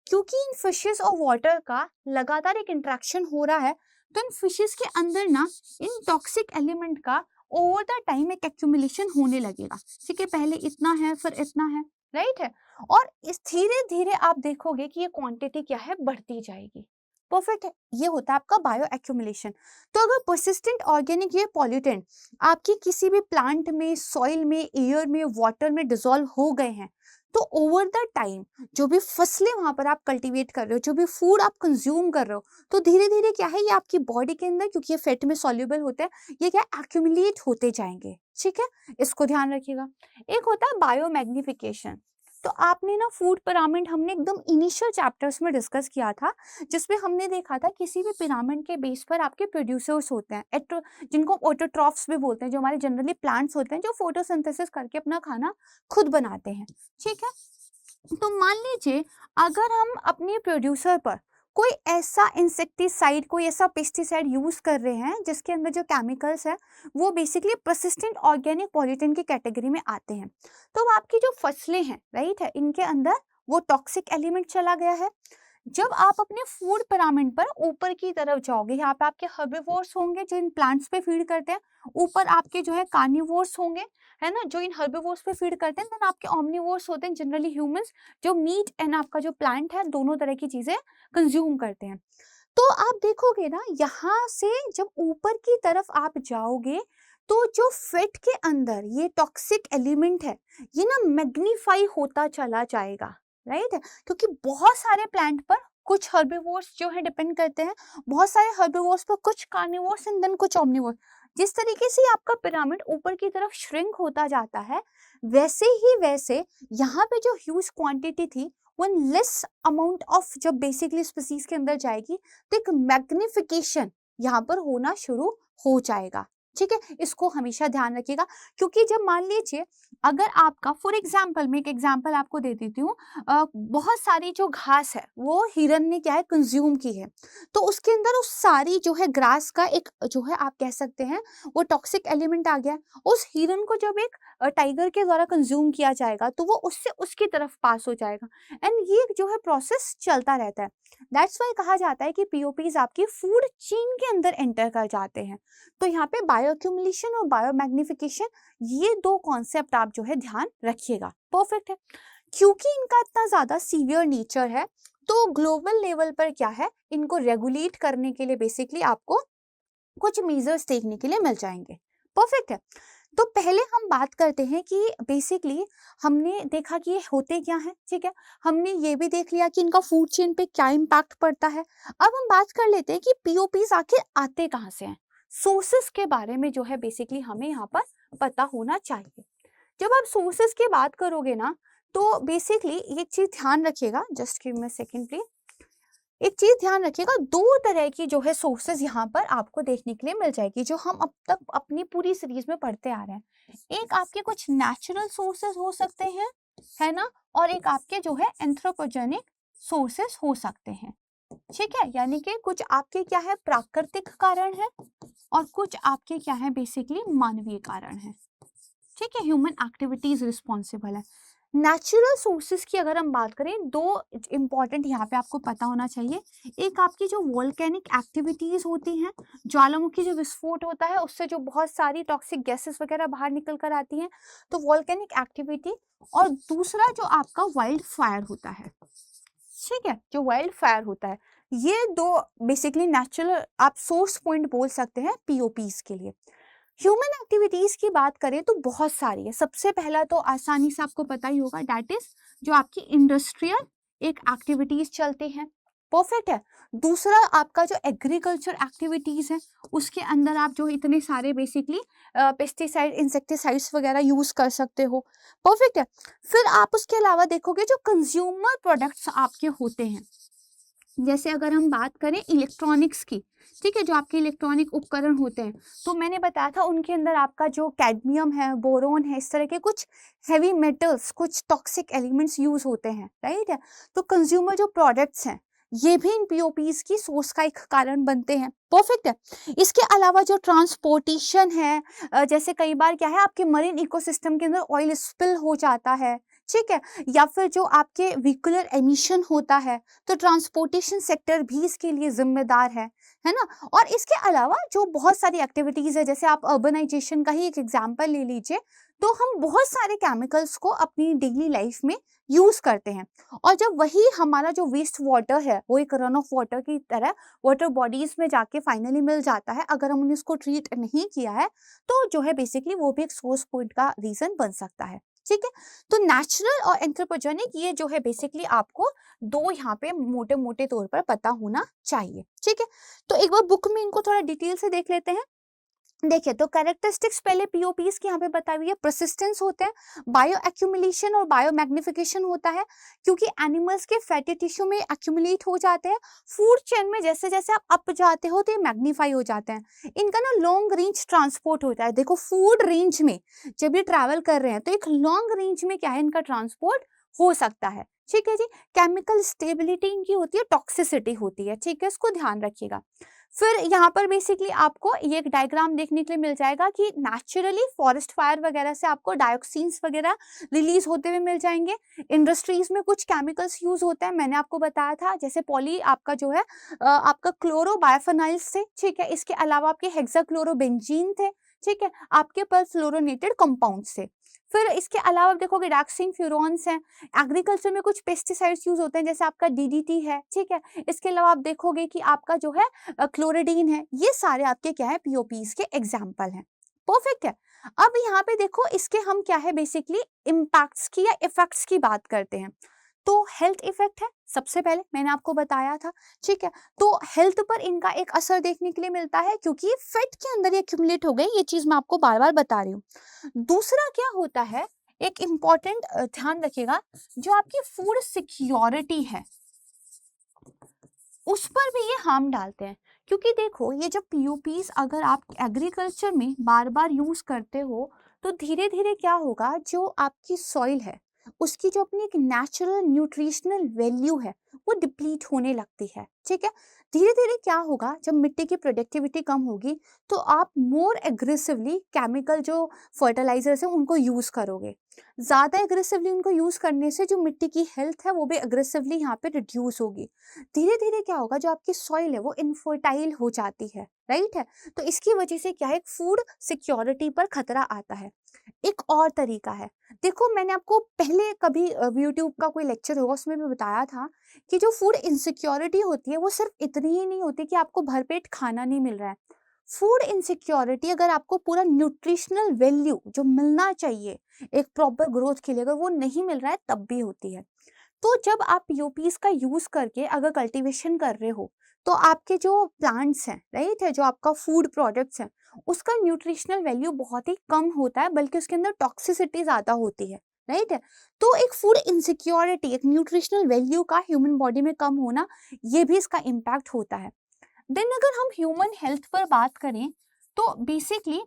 क्योंकि इन फिशेस और वाटर का लगातार एक इंट्रैक्शन हो रहा है, तो इन फिशेस के अंदर ना इन टॉक्सिक एलिमेंट का ओवर द टाइम एक एक्यूमुलेशन होने लगेगा। ठीक है, पहले इतना है फिर इतना है, राइट है, और इस धीरे धीरे आप देखोगे कि ये क्वांटिटी क्या है बढ़ती जाएगी। परफेक्ट है, ये होता है आपका बायो एक्यूमुलेशन। तो अगर परसिस्टेंट ऑर्गेनिक ये पॉल्यूटेंट आपकी किसी भी प्लांट में, सॉइल में, एयर में, वाटर में डिसॉल्व हो गए हैं, तो ओवर द टाइम जो भी फसलें वहां पर आप कल्टीवेट कर रहे हो, जो भी फूड आप कंज्यूम कर रहे हो, तो धीरे धीरे क्या है ये आपकी बॉडी के अंदर, क्योंकि ये फैट में सॉल्युबल होते हैं, ये क्या एक्यूमुलेट होते जाएंगे। ठीक है, इसको ध्यान रखिएगा। एक होता है बायो मैग्निफिकेशन। तो आपने ना फूड पिरामिड हमने एकदम इनिशियल चैप्टर्स में डिस्कस किया था, जिसमें हमने देखा था किसी भी पिरामिड के बेस पर आपके प्रोड्यूसर्स होते हैं, जिनको ऑटोट्रॉफ्स भी बोलते हैं, जो हमारे जनरली प्लांट्स होते हैं जो फोटोसिंथेसिस करके अपना खाना खुद बनाते हैं। ठीक है, तो मान लीजिए अगर हम अपने प्रोड्यूसर पर कोई ऐसा इंसेक्टिसाइड, कोई ऐसा पेस्टिसाइड यूज कर रहे हैं जिसके अंदर जो केमिकल्स है वो बेसिकली परसिस्टेंट ऑर्गेनिक पॉल्यूटेंट की कैटेगरी में आते हैं, तो आपकी जो फसलें हैं, राइट है, इनके अंदर वो टॉक्सिक एलिमेंट चला गया है। जब आप अपने फूड पिरामिड पर ऊपर की तरफ जाओगे, यहाँ पे आपके हर्बिवोर्स होंगे जो इन प्लांट्स पे फीड करते हैं, ऊपर आपके जो है कार्निवोर्स होंगे, है ना, जो इन हर्बिवोर्स पे फीड करते हैं, देन आपके ऑमनिवोर्स होते हैं जनरली ह्यूमंस, जो मीट एंड आपका जो प्लांट है दोनों तरह की चीजें कंज्यूम करते हैं। तो आप देखोगे ना यहाँ से जब ऊपर की तरफ आप जाओगे, तो जो फेट के अंदर ये टॉक्सिक एलिमेंट है ये ना मैग्नीफाई होता चला जाएगा, राइट, क्योंकि बहुत सारे प्लांट पर कुछ हर्बिवोर्स जो है डिपेंड करते हैं, बहुत सारे हर्बिवोर्स पर कुछ कार्निवोर्स एंड देन कुछ ओमनिवोर्स। जिस तरीके से आपका पिरामिड ऊपर की तरफ श्रिंक होता जाता है, वैसे ही वैसे यहाँ पे जो ह्यूज क्वांटिटी थी वन लेस अमाउंट ऑफ जब बेसिकली स्पीसीज के अंदर जाएगी, तो एक मैग्निफिकेशन यहाँ पर होना शुरू हो जाएगा। ठीक है, इसको हमेशा ध्यान रखिएगा, क्योंकि जब मान लीजिए अगर आपका फॉर एग्जाम्पल, मैं एक एग्जाम्पल आपको दे देती हूँ, बहुत सारी जो घास है वो हिरन ने क्या है कंज्यूम की है, तो उसके अंदर उस सारी जो है ग्रास का एक जो है आप कह सकते हैं वो टॉक्सिक एलिमेंट आ गया। उस हिरन को जब एक टाइगर के द्वारा कंज्यूम किया जाएगा तो वो उससे उसकी तरफ पास हो जाएगा, एंड ये जो है प्रोसेस चलता रहता है। दैट्स वाई कहा जाता है कि पीओपीज आपकी फूड चेन के अंदर एंटर कर जाते हैं। तो यहाँ पे बायो एक्यूमुलेशन और बायो मैग्निफिकेशन, ये दो कॉन्सेप्ट आप जो है ध्यान रखिएगा। परफेक्ट है, क्योंकि इनका इतना ज्यादा सीवियर नेचर है, तो ग्लोबल लेवल पर क्या है इनको रेगुलेट करने के लिए बेसिकली आपको कुछ मेजर्स देखने के लिए मिल जाएंगे। परफेक्ट है, तो पहले हम बात करते हैं कि बेसिकली हमने देखा कि ये होते क्या हैं। ठीक है, हमने ये भी देख लिया कि इनका फूड चेन पे क्या इम्पैक्ट पड़ता है। अब हम बात कर लेते हैं कि पीओपीज आखिर आते कहाँ से हैं। सोर्सेस के बारे में जो है बेसिकली हमें यहाँ पर पता होना चाहिए। जब आप सोर्सेस की बात करोगे ना, तो बेसिकली एक चीज ध्यान रखिएगा, just give me a second please. एक चीज ध्यान रखिएगा, दो तरह की जो है सोर्सेज यहाँ पर आपको देखने के लिए मिल जाएगी, जो हम अब तक अपनी पूरी सीरीज में पढ़ते आ रहे हैं। एक आपके कुछ नेचुरल सोर्सेज हो सकते हैं, है ना, और एक आपके जो है एंथ्रोपोजेनिक सोर्सेज हो सकते हैं। ठीक है, यानी कि कुछ आपके क्या है प्राकृतिक कारण है और कुछ आपके क्या है बेसिकली मानवीय कारण है। ठीक है, ह्यूमन एक्टिविटीज रिस्पॉन्सिबल है। नेचुरल सोर्सेज की अगर हम बात करें, दो इंपॉर्टेंट यहाँ पे आपको पता होना चाहिए। एक आपकी जो वोल्केनिक एक्टिविटीज होती हैं, ज्वालामुखी जो विस्फोट होता है उससे जो बहुत सारी टॉक्सिक गैसेस वगैरह बाहर निकल कर आती हैं, तो वोल्केनिक एक्टिविटी, और दूसरा जो आपका वाइल्ड फायर होता है। ठीक है, जो वाइल्ड फायर होता है, ये दो बेसिकली नेचुरल आप सोर्स पॉइंट बोल सकते हैं पीओपीज के लिए। ह्यूमन एक्टिविटीज की बात करें तो बहुत सारी है। सबसे पहला तो आसानी से आपको पता ही होगा, दैट इज जो आपकी इंडस्ट्रियल एक एक्टिविटीज चलती हैं। परफेक्ट है। दूसरा आपका जो एग्रीकल्चर एक्टिविटीज है उसके अंदर आप जो इतने सारे बेसिकली पेस्टिसाइड इंसेक्टिसाइड्स वगैरह यूज कर सकते हो, परफेक्ट है। फिर आप उसके अलावा देखोगे जो कंज्यूमर प्रोडक्ट्स आपके होते हैं, जैसे अगर हम बात करें इलेक्ट्रॉनिक्स की, ठीक है, जो आपके इलेक्ट्रॉनिक उपकरण होते हैं, तो मैंने बताया था उनके अंदर आपका जो कैडमियम है, बोरोन है, इस तरह के कुछ हेवी मेटल्स, कुछ टॉक्सिक एलिमेंट्स यूज होते हैं, राइट है। तो कंज्यूमर जो प्रोडक्ट्स हैं ये भी इन पीओपीज की सोर्स का एक कारण बनते हैं, परफेक्ट है। इसके अलावा जो ट्रांसपोर्टेशन है, जैसे कई बार क्या है आपके मरीन इकोसिस्टम के अंदर ऑयल स्पिल हो जाता है, ठीक है, या फिर जो आपके व्हीकुलर एमिशन होता है, तो ट्रांसपोर्टेशन सेक्टर भी इसके लिए जिम्मेदार है ना। और इसके अलावा जो बहुत सारी एक्टिविटीज है, जैसे आप अर्बनाइजेशन का ही एक एग्जांपल ले लीजिए, तो हम बहुत सारे केमिकल्स को अपनी डेली लाइफ में यूज करते हैं, और जब वही हमारा जो वेस्ट वाटर है वो एक रन ऑफ वाटर की तरह वाटर बॉडीज में जाके फाइनली मिल जाता है, अगर हमने इसको ट्रीट नहीं किया है तो जो है बेसिकली वो भी एक सोर्स पॉइंट का रीजन बन सकता है, ठीक है। तो नेचुरल और एंथ्रोपोजेनिक ये जो है बेसिकली आपको दो यहाँ पे मोटे मोटे तौर पर पता होना चाहिए, ठीक है। तो एक बार बुक में इनको थोड़ा डिटेल से देख लेते हैं। देखिए, तो कैरेक्टरिस्टिक्स पहले पीओपीज की यहाँ पे बताई हुई है, परसिस्टेंस होते हैं, बायो एक्यूमुलेशन और बायो मैग्निफिकेशन होता है, क्योंकि एनिमल्स के फैटी टिश्यू में एक्यूमुलेट हो जाते हैं, फूड चेन में जैसे जैसे आप अप जाते हो तो ये मैग्नीफाई हो जाते हैं, इनका ना लॉन्ग रेंज ट्रांसपोर्ट होता है। देखो फूड रेंज में जब ये ट्रैवल कर रहे हैं तो एक लॉन्ग रेंज में क्या है इनका ट्रांसपोर्ट हो सकता है, ठीक है जी। केमिकल स्टेबिलिटी इनकी होती है, टॉक्सिसिटी होती है, ठीक है, इसको ध्यान रखिएगा। फिर यहाँ पर बेसिकली आपको ये एक डायग्राम देखने के लिए मिल जाएगा कि नेचुरली फॉरेस्ट फायर वगैरह से आपको डायोक्सिन्स वगैरह रिलीज होते हुए मिल जाएंगे। इंडस्ट्रीज में कुछ केमिकल्स यूज होते हैं, मैंने आपको बताया था, जैसे पॉली आपका जो है आपका क्लोरो बायोफेनाइल्स थे, ठीक है, इसके अलावा आपके हेक्साक्लोरोबेंजीन थे, ठीक है, आपके पास फ्लोरोनेटेड कंपाउंड्स थे। फिर इसके अलावा आप देखोगे डायऑक्सिन फ्यूरॉन्स हैं, एग्रीकल्चर में कुछ पेस्टिसाइड्स यूज होते हैं जैसे आपका डीडीटी है, ठीक है, इसके अलावा आप देखोगे कि आपका जो है क्लोरिडीन है, ये सारे आपके क्या है पीओपीज के एग्जाम्पल हैं, परफेक्ट है। अब यहाँ पे देखो इसके हम क्या है बेसिकली इम्पैक्ट्स की या इफेक्ट्स की बात करते हैं। तो हेल्थ इफेक्ट है, सबसे पहले मैंने आपको बताया था, ठीक है, तो हेल्थ पर इनका एक असर देखने के लिए मिलता है क्योंकि फैट के अंदर ये एक्यूमुलेट हो गए, ये चीज मैं आपको बार बार बता रही हूँ। दूसरा क्या होता है, एक इम्पॉर्टेंट ध्यान रखिएगा, जो आपकी फूड सिक्योरिटी है उस पर भी ये हार्म डालते हैं, क्योंकि देखो ये जो पीओपीज अगर आप एग्रीकल्चर में बार बार यूज करते हो तो धीरे धीरे क्या होगा, जो आपकी सॉइल है उसकी जो अपनी एक नेचुरल न्यूट्रिशनल वैल्यू है वो डिप्लीट होने लगती है, ठीक है। धीरे धीरे क्या होगा, जब मिट्टी की प्रोडक्टिविटी कम होगी तो आप मोर एग्रेसिवली केमिकल जो फर्टिलाइजर्स हैं उनको यूज करोगे। ज्यादा एग्रेसिवली उनको यूज करने से जो मिट्टी की हेल्थ है वो भी एग्रेसिवली यहाँ पे रिड्यूस होगी। धीरे धीरे क्या होगा, जो आपकी सॉइल है वो इनफर्टाइल हो जाती है, राइट है। तो इसकी वजह से क्या है, फूड सिक्योरिटी पर खतरा आता है। एक और तरीका है, देखो मैंने आपको पहले कभी यूट्यूब का कोई लेक्चर होगा उसमें भी बताया था कि जो फूड इनसिक्योरिटी होती है वो सिर्फ इतनी ही नहीं होती कि आपको भरपेट खाना नहीं मिल रहा है। फूड इनसिक्योरिटी अगर आपको पूरा न्यूट्रिशनल वैल्यू जो मिलना चाहिए एक प्रॉपर ग्रोथ के लिए अगर वो नहीं मिल रहा है तब भी होती है। तो जब आप पीओपीज का यूज करके अगर कल्टीवेशन कर रहे हो तो आपके जो प्लांट्स हैं, राइट है, जो आपका फूड प्रोडक्ट्स हैं उसका न्यूट्रिशनल वैल्यू बहुत ही कम होता है, बल्कि उसके अंदर टॉक्सिसिटी ज्यादा होती है, राइट है। तो एक फूड इनसिक्योरिटी, एक न्यूट्रिशनल वैल्यू का ह्यूमन बॉडी में कम होना, ये भी इसका इम्पैक्ट होता है। देन अगर हम ह्यूमन हेल्थ पर बात करें तो बेसिकली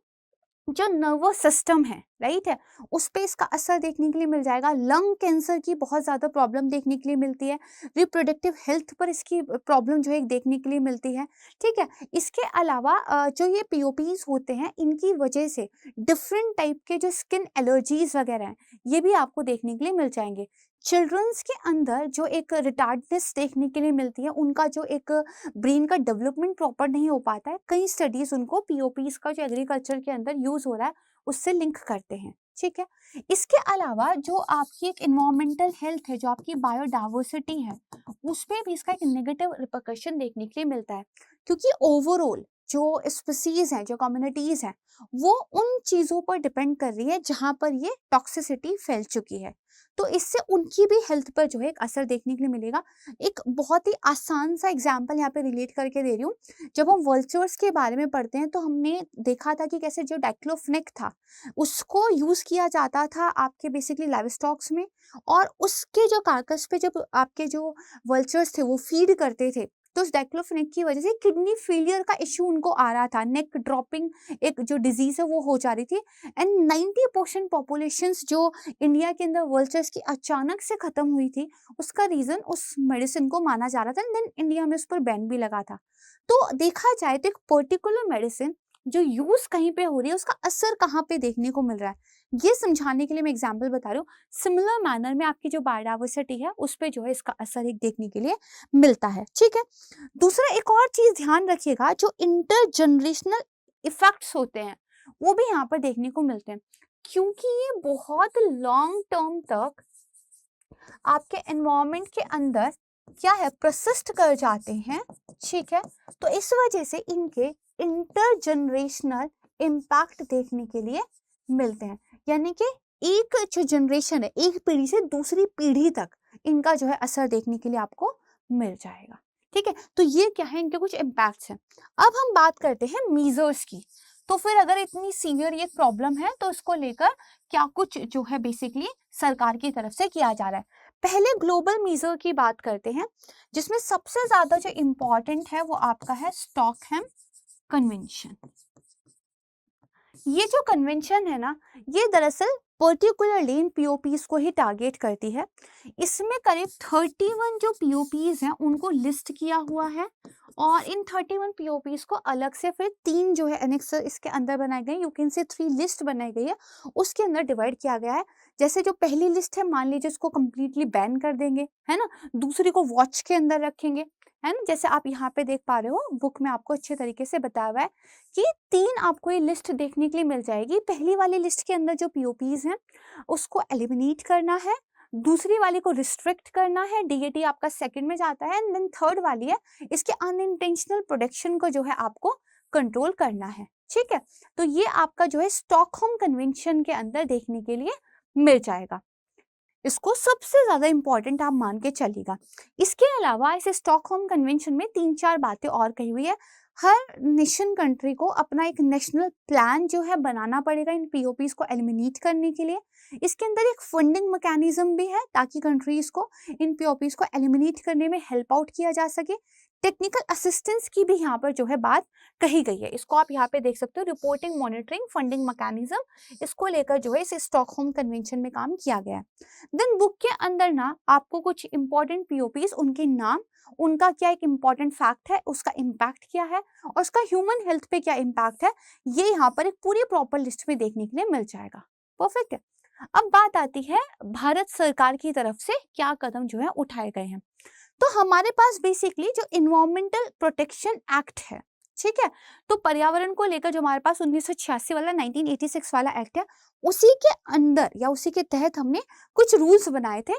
जो नर्वस सिस्टम है, राइट है, उस पे इसका असर देखने के लिए मिल जाएगा। लंग कैंसर की बहुत ज़्यादा प्रॉब्लम देखने के लिए मिलती है, रिप्रोडक्टिव हेल्थ पर इसकी प्रॉब्लम जो है देखने के लिए मिलती है, ठीक है। इसके अलावा जो ये पीओपीज होते हैं इनकी वजह से डिफरेंट टाइप के जो स्किन एलर्जीज वगैरह हैं ये भी आपको देखने के लिए मिल जाएंगे। चिल्ड्रंस के अंदर जो एक रिटार्डनेस देखने के लिए मिलती है, उनका जो एक ब्रेन का डेवलपमेंट प्रॉपर नहीं हो पाता है, कई स्टडीज उनको पीओपीज का जो एग्रीकल्चर के अंदर यूज हो रहा है उससे लिंक करते हैं, ठीक है। इसके अलावा जो आपकी एक इन्वायरमेंटल हेल्थ है, जो आपकी बायोडाइवर्सिटी है, उस पर भी इसका एक नेगेटिव रिपरकशन देखने के लिए मिलता है, क्योंकि ओवरऑल जो स्पीसीज हैं, जो कम्युनिटीज हैं, वो उन चीजों पर डिपेंड कर रही है जहां पर ये टॉक्सिसिटी फैल चुकी है। तो इससे उनकी भी हेल्थ पर जो है एक असर देखने के लिए मिलेगा। एक बहुत ही आसान सा एग्जाम्पल यहाँ पे रिलेट करके दे रही हूँ। जब हम वल्चर्स के बारे में पढ़ते हैं तो हमने देखा था कि कैसे जो डाइक्लोफिनेक था उसको यूज किया जाता था आपके बेसिकली लाइव स्टॉक्स में, और उसके जो कार्कस पे जब आपके जो वल्चर्स थे वो फीड करते थे तो उस डाइक्लोफिनेक की वजह से किडनी फेलियर का इश्यू उनको आ रहा था, नेक ड्रॉपिंग एक जो डिजीज है वो हो जा रही थी। एंड 90% पॉपुलेशंस जो इंडिया के अंदर वल्चर्स की अचानक से खत्म हुई थी, उसका रीजन उस मेडिसिन को माना जा रहा था। देन इंडिया में उस पर बैन भी लगा था। तो देखा जाए तो एक पर्टिकुलर मेडिसिन जो यूज कहीं पे हो रही है उसका असर कहाँ पे देखने को मिल रहा है, ये समझाने के लिए मैं एग्जांपल बता रही हूँ। सिमिलर मैनर में आपकी जो बायोडाइवर्सिटी है उस पे जो है इसका असर एक देखने के लिए मिलता है। ठीक है, दूसरा एक और चीज ध्यान रखिएगा, जो इंटरजनरेशनल इफेक्ट्स होते हैं वो भी यहाँ पर देखने को मिलते हैं, क्योंकि ये बहुत लॉन्ग टर्म तक आपके एनवायरनमेंट के अंदर क्या है प्रसिस्ट कर जाते हैं। ठीक है, तो इस वजह से इनके इंटरजनरेशनल इम्पैक्ट देखने के लिए मिलते हैं, यानी कि एक जो जनरेशन है, एक पीढ़ी से दूसरी पीढ़ी तक इनका जो है असर देखने के लिए आपको मिल जाएगा। ठीक है, तो ये क्या है, इनके कुछ इम्पैक्ट्स हैं। अब हम बात करते हैं मीजर्स की। तो फिर अगर इतनी सीवियर ये प्रॉब्लम है तो इसको लेकर क्या कुछ जो है बेसिकली सरकार की तरफ से किया जा रहा है। पहले ग्लोबल मीजर की बात करते हैं, जिसमें सबसे ज्यादा जो इम्पोर्टेंट है वो आपका है स्टॉकहोम कन्वेंशन। ये जो कन्वेंशन है ना, ये दरअसल पर्टिकुलरली इन पीओपीज को ही टारगेट करती है। इसमें करीब 31 जो पीओपीज हैं उनको लिस्ट किया हुआ है, और इन 31 पीओपीज को अलग से फिर 3 जो है एनेक्स इसके अंदर बनाए गए, यू कैन से 3 लिस्ट बनाई गई है, उसके अंदर डिवाइड किया गया है। जैसे जो पहली लिस्ट है, मान लीजिए उसको कंप्लीटली बैन कर देंगे, है ना, दूसरी को वॉच के अंदर रखेंगे, है ना, जैसे आप यहाँ पे देख पा रहे हो, बुक में आपको अच्छे तरीके से बताया हुआ है कि 3 आपको ये लिस्ट देखने के लिए मिल जाएगी। पहली वाली लिस्ट के अंदर जो पीओपीज हैं उसको एलिमिनेट करना है, दूसरी वाली को रिस्ट्रिक्ट करना है, डीएटी आपका सेकंड में जाता है, एंड देन थर्ड वाली है इसके अनइंटेंशनल प्रोडक्शन को जो है आपको कंट्रोल करना है। ठीक है, तो ये आपका जो है स्टॉकहोम कन्वेंशन के अंदर देखने के लिए मिल जाएगा। इसको सबसे ज्यादा इंपॉर्टेंट आप मान के चलिएगा। इसके अलावा इस स्टॉकहोम कन्वेंशन में 3-4 बातें और कही हुई है। हर नेशन कंट्री को अपना एक नेशनल प्लान जो है बनाना पड़ेगा इन पीओपीज को एलिमिनेट करने के लिए। इसके अंदर एक फंडिंग मैकेनिज्म भी है ताकि कंट्रीज को इन पीओपीज को एलिमिनेट करने में हेल्प आउट किया जा सके। टेक्निकल असिस्टेंस की भी यहाँ पर जो है बात कही गई है। इसको आप यहाँ पे देख सकते हो, रिपोर्टिंग, मॉनिटरिंग, फंडिंग मैकेनिज्म, इसको लेकर जो है इस स्टॉकहोम कन्वेंशन में काम किया गया है। देन बुक के अंदर ना आपको कुछ इंपॉर्टेंट पीओपीज, उनके नाम, उनका क्या एक इंपॉर्टेंट फैक्ट है, उसका इम्पैक्ट क्या है, और उसका ह्यूमन हेल्थ पे क्या इम्पैक्ट है, ये यहाँ पर एक पूरी प्रॉपर लिस्ट में देखने के लिए मिल जाएगा। परफेक्ट है। अब बात आती है भारत सरकार की तरफ से क्या कदम जो है उठाए गए हैं। तो हमारे पास बेसिकली जो इन्वायरमेंटल प्रोटेक्शन एक्ट है, ठीक है, तो पर्यावरण को लेकर जो हमारे पास 1986 वाला 1986 वाला एक्ट है, उसी के अंदर या उसी के तहत हमने कुछ रूल्स बनाए थे।